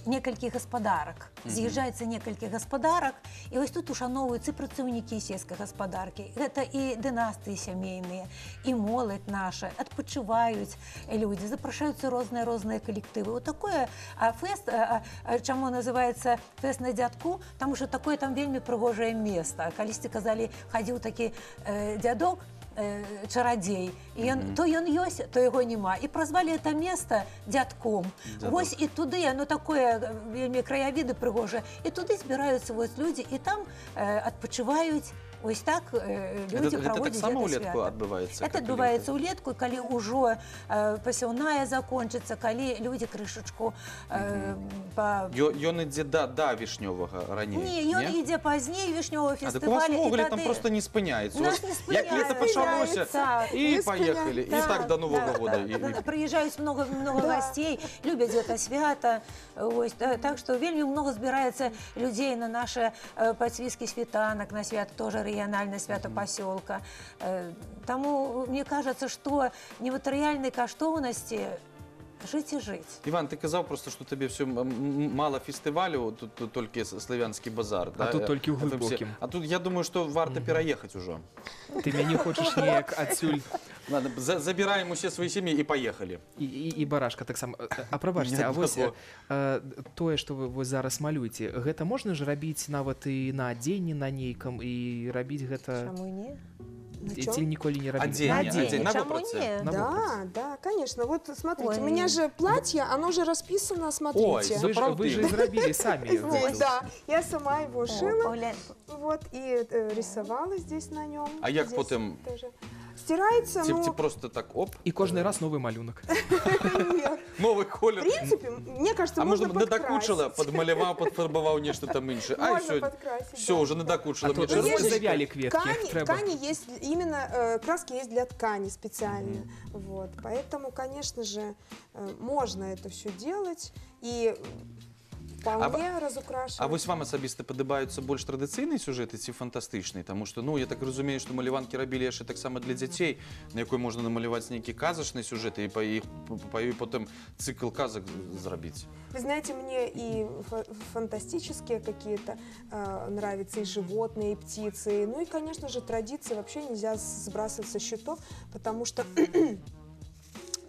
некалькі гаспадарак. З'язджаецца некалькі гаспадарак, і вось тут ушаноўваюцца працаўнікі сельскай гаспадаркі. Гэта і дынастыі сямейныя, і моладзь наша, адпачываюць людзі, запрашаюцца розныя калектывы. Вот такое фест, чаму называецца фест на Дядку, таму што такое там вельмі прыгожае месца. Калісьці казалі, хадзіў такі дзядок, чарадзей, то ён ёсць, то яго няма, і празвалі это место Дядком. Вось і туды, оно такое вельмі краявіды прыгожае, і туды збіраюцца вось людзі, і там адпачываюць. Ось так люди проводят это улетку адбываецца? Это адбываецца улетку, калі ўжо пасяўная закончыцца, калі люди крышачку... Ён ідзе да вішнёвага раней? Не, ён ідзе пазней вішнёвага фестываля. А так у вас могілі там просто не спыняецца? У нас не спыняецца. Як лета пачалося, і паехалі. І так до Нового года. Прыязджаюць много гостей, любяць гэта свята. Так што вельмі много збіраецца людзей на наше пацвіцкі світанак, на свят тоже региональное свято поселка. Тому мне кажется, что нематериальной каштоўнасці жить и жить. Иван, ты казал просто, что тебе все мало фестивалю, тут только славянский базар. А тут только у глубоким. А тут я думаю, что варто переехать уже. Ты меня не хочешь неяк отсюль. Ладно, забираем усе свои семьи и поехали. И барашка так само. А пробачьте, а вось тое, что вы зараз малюеце, гэта можна ж рабіць нават і на адзенні на нейкам і рабіць гэта... Чаму не? Ці ніколі не рабіць? Адзенне, на Чаму вопросе. не? Да, конечно. Вот смотрите, Ой. у меня же платье, оно же расписано, смотрите. Ой, Вы же израбили сами. Вот, да, я сама его шила, Глянь. вот, и рисовала здесь на нем. А як Здесь потім? тоже. Стирается, Ці ну, просто так, оп, І кожний раз новий малюнок. нет. новий колір. В принципе, мне кажется, А можно можна не подкрасить. докучила, подмалював, подфарбував нечто там інше. А, і Можно все, подкрасить, все, да. уже не докучила. А то Мне червоно есть же завяли кветки. Ткани есть, именно краски есть для ткани специально. Вот, поэтому, конечно же, можно это все делать и вполне разукрашивать. А вось вам асабіста падабаюцца больш традыцыйныя сюжэты ці фантастычныя? Таму што, ну, я так разумею, што маляванкі рабілі яшчэ таксама для дзяцей, на якой можна намаляваць нейкі казачны сюжэт і потым цикл казак зрабіць. Вы знаете, мне и фантастические какие-то нравятся, и животные, и птицы. Ну и, конечно же, традиции вообще нельзя сбрасывать со счетов, потому что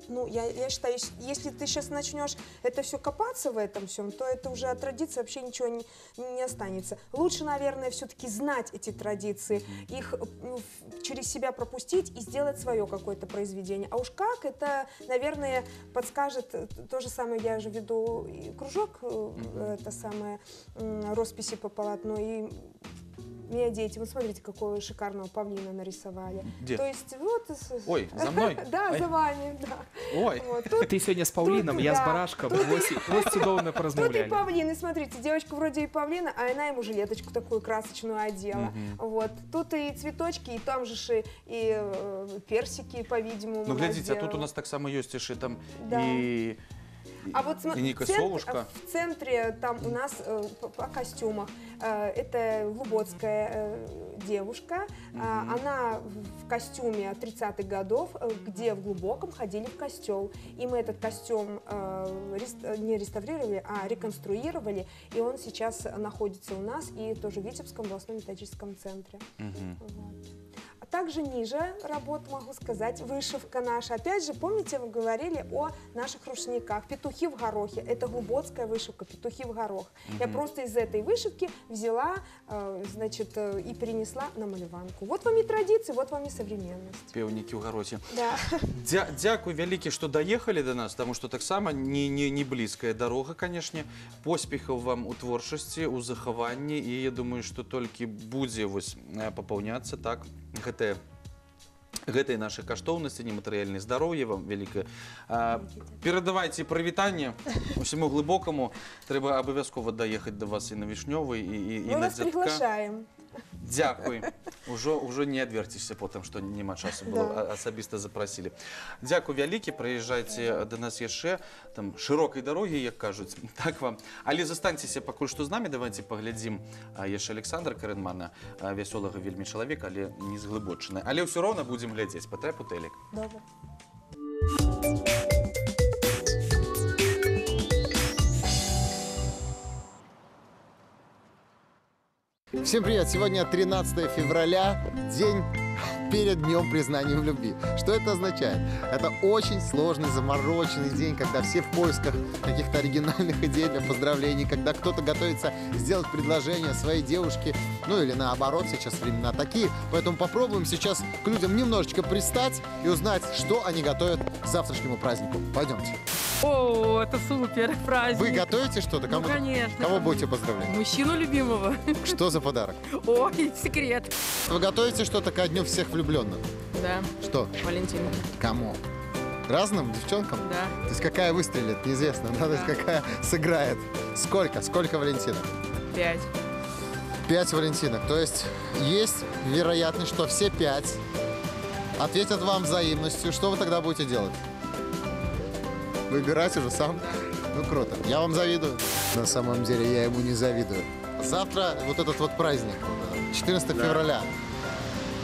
Ну, я считаю, если ты сейчас начнешь это все копаться в этом всем, то это уже от традиции вообще ничего не останется. Лучше, наверное, все-таки знать эти традиции, их через себя пропустить и сделать свое какое-то произведение. А уж как, это, наверное, подскажет то же самое. Я же веду и кружок, это самое, росписи по полотну, и меня дети, вот смотрите, какого шикарного павлина нарисовали. Где? То есть вот... Ой, за мной? Да, Ой. за вами, да. Ой. Вот, тут, Ты сегодня с павлином, я с барашком. Вот цудовно тут и поразмовляли. павлин, и смотрите, девочка вроде и павлина, а она ему жилеточку такую красочную одела. Вот. Тут и цветочки, и там же и персики, по-видимому. Ну, глядите, а сделала. тут у нас так само есть еще там Да. и... А вот и Ника в Совушка. центре там у нас по костюмах это глубоцкая девушка. Она в костюме 30-х годов, где в Глубоком ходили в костел. И мы этот костюм не реставрировали, а реконструировали. И он сейчас находится у нас и тоже в Витебском областном методическом центре. Вот. А также ниже работ, могу сказать, вышивка наша. Опять же, помните, мы говорили о наших рушниках. Петухи в горохе. Это глубоцкая вышивка, петухи в горох. Я просто из этой вышивки взяла, значит, и перенесла на малюванку. Вот вам и традиции, вот вам и современность. Пеўнікі ў гароце. Да. Дзякуй вялікі, што даехалі да нас, таму што таксама не блізкая дарога, канешне. Поспехаў вам у творчасці, у захаванні, і я думаю, што толькі будзе вось папаўняцца, так, гэтай нашай каштоўнасці, нематэрыяльнай, здароўя вам вялікае. Перадавайце прывітанне усяму Глыбокаму. Трэба абавязкова даехаць да вас і на Вішнёвы, і Мы на вас Дзядка. приглашаем. Дзякуй. Ужо не адверціся потым, што няма часу было, асабіста запрасілі. Дзякуй вялікі, прыязджайце да нас яшчэ, там шырокай дарогі, як кажуць, так вам. Але застаньцеся пакуль што з намі, давайте паглядзім яшчэ Александра Карэнмана, вясёлага вельмі чалавека, але не з Глыбочыны. Але ўсё роўна будзем глядзець, патрэб у тэлек. Добре. Всем привет! Сегодня 13 февраля, день перед днем признания в любви. Что это означает? Это очень сложный, замороченный день, когда все в поисках каких-то оригинальных идей для поздравлений, когда кто-то готовится сделать предложение своей девушке, ну или наоборот, сейчас времена такие. Поэтому попробуем сейчас к людям немножечко пристать и узнать, что они готовят к завтрашнему празднику. Пойдемте. О, это супер праздник. Вы готовите что-то? Ну, конечно. Кого будете поздравлять? Мужчину любимого. Что за подарок? Ой, секрет. Вы готовите что-то ко дню всех влюбленных? Да. Что? Валентинка. Кому? Разным девчонкам? Да. То есть какая выстрелит, неизвестно, да? То есть какая сыграет. Сколько? Сколько валентинок? 5. 5 валентинок. То есть вероятность, что все 5 ответят вам взаимностью. Что вы тогда будете делать? Выбирать уже сам? Ну, круто. Я вам завидую. На самом деле я ему не завидую. Завтра вот этот вот праздник, 14 февраля.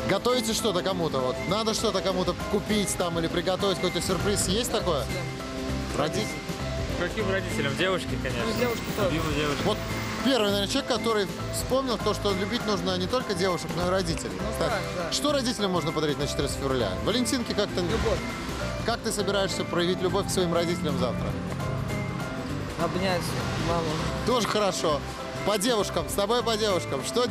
Готовите что-то кому-то? Вот надо что-то кому-то купить там или приготовить какой-то сюрприз? Есть такое? Родитель? Каким родителям? Девушке, конечно. Девушки тоже. Любимой девушке. Вот первый, наверное, человек, который вспомнил то, что любить нужно не только девушек, но и родителей. Кстати, да. что родителям можно подарить на 14 февраля? Валентинки как-то... Любовь. Как ты собираешься проявить любовь к своим родителям завтра? Обнять маму. Тоже хорошо. По девушкам, с тобой по девушкам. Что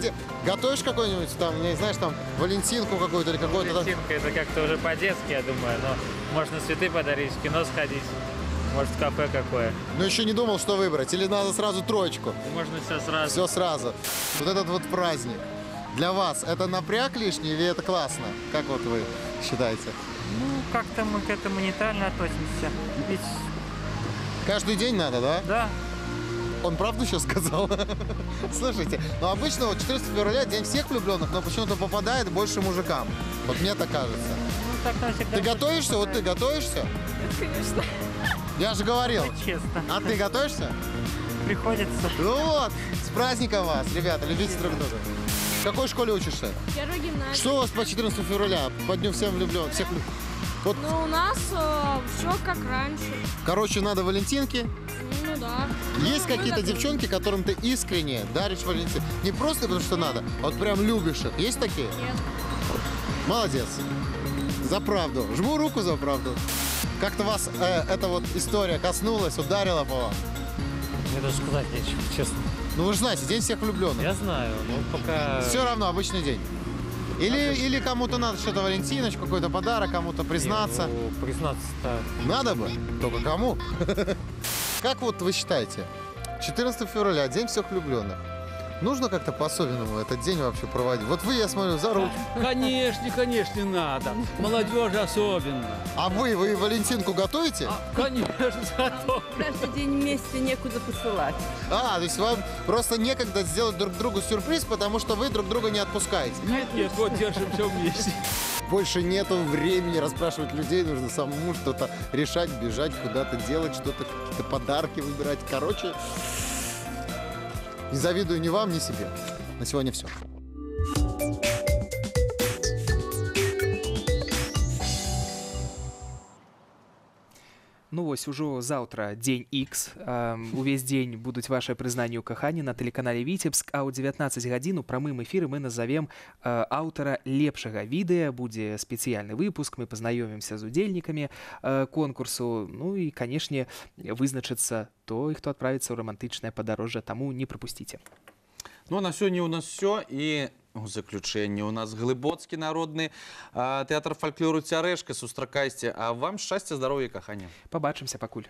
готовишь какой-нибудь там, не знаешь, там, Валентинку какую-то или какой-то там... Валентинка, это как-то уже по-детски, я думаю. Но можно цветы подарить, в кино сходить. Может, в кафе какое. Ну, еще не думал, что выбрать. Или надо сразу троечку? Можно все сразу. Все сразу. Вот этот вот праздник. Для вас это напряг лишний или это классно? Как вот вы считаете? Ну, как-то мы к этому нейтрально относимся. Ведь... Каждый день надо, да? Да. Он правду сейчас сказал? Слушайте, ну обычно вот 14 февраля день всех влюбленных, но почему-то попадает больше мужикам. Вот мне так кажется. Ну, так навсегда. Ты готовишься? Вот ты готовишься? Конечно. Я же говорил. Честно. А ты готовишься? Приходится. Ну вот, с праздником вас, ребята, любите друг друга. В какой школе учишься? Первый гимназия. Что у вас по 14 февраля, по дню всем влюбленных? Вот, Ну, у нас все как раньше. короче, надо валентинки. Ну да. Есть Ну, какие-то мы девчонки, которым ты искренне даришь валентинки? Не просто потому, что надо, а вот прям любишь их. Есть такие? Нет. Молодец. За правду. Жму руку за правду. Как-то вас эта вот история коснулась, ударила по вам? Мне даже сказать нечего, честно. Ну вы же знаете, день всех влюбленных. Я знаю, но пока... Все равно обычный день. Или кому-то надо что-то, Валентиночку, какой-то подарок, кому-то признаться. Не, ну, признаться-то... Надо бы, только кому? Как вот вы считаете, 14 февраля, день всех влюбленных, нужно как-то по-особенному этот день вообще проводить? Вот вы, я смотрю, за ручку. Конечно, надо. Молодежи особенно. А вы Валентинку готовите? Конечно, готов. Каждый день вместе некуда посылать. То есть вам просто некогда сделать друг другу сюрприз, потому что вы друг друга не отпускаете? Нет, вот держим все вместе. Больше нету времени расспрашивать людей, нужно самому что-то решать, бежать, куда-то делать, что-то, какие-то подарки выбирать. Короче, не завидую ни вам, ни себе. На сегодня все. Ну вось ужо заўтра дзень X. Увесь дзень будуць вашыя прызнанні ў каханні на тэлеканале Віцебск, а ў 19 гадзін у прамым эфіры мы назовем аўтара лепшага відэа. Будзе спецыяльны выпуск, мы пазнаёмімся з удзельнікамі конкурсу. Ну і, канешне, вызначыцца той, хто адправіцца ў рамантычнае падарожжа, таму не прапусціце. Ну, а на сёння у нас все, і у заключэнне у нас глыбоцкі народны тэатр фальклору Цярэшка. Сустракайце, а вам шчасця, здароўя і кахання. Пабачымся пакуль.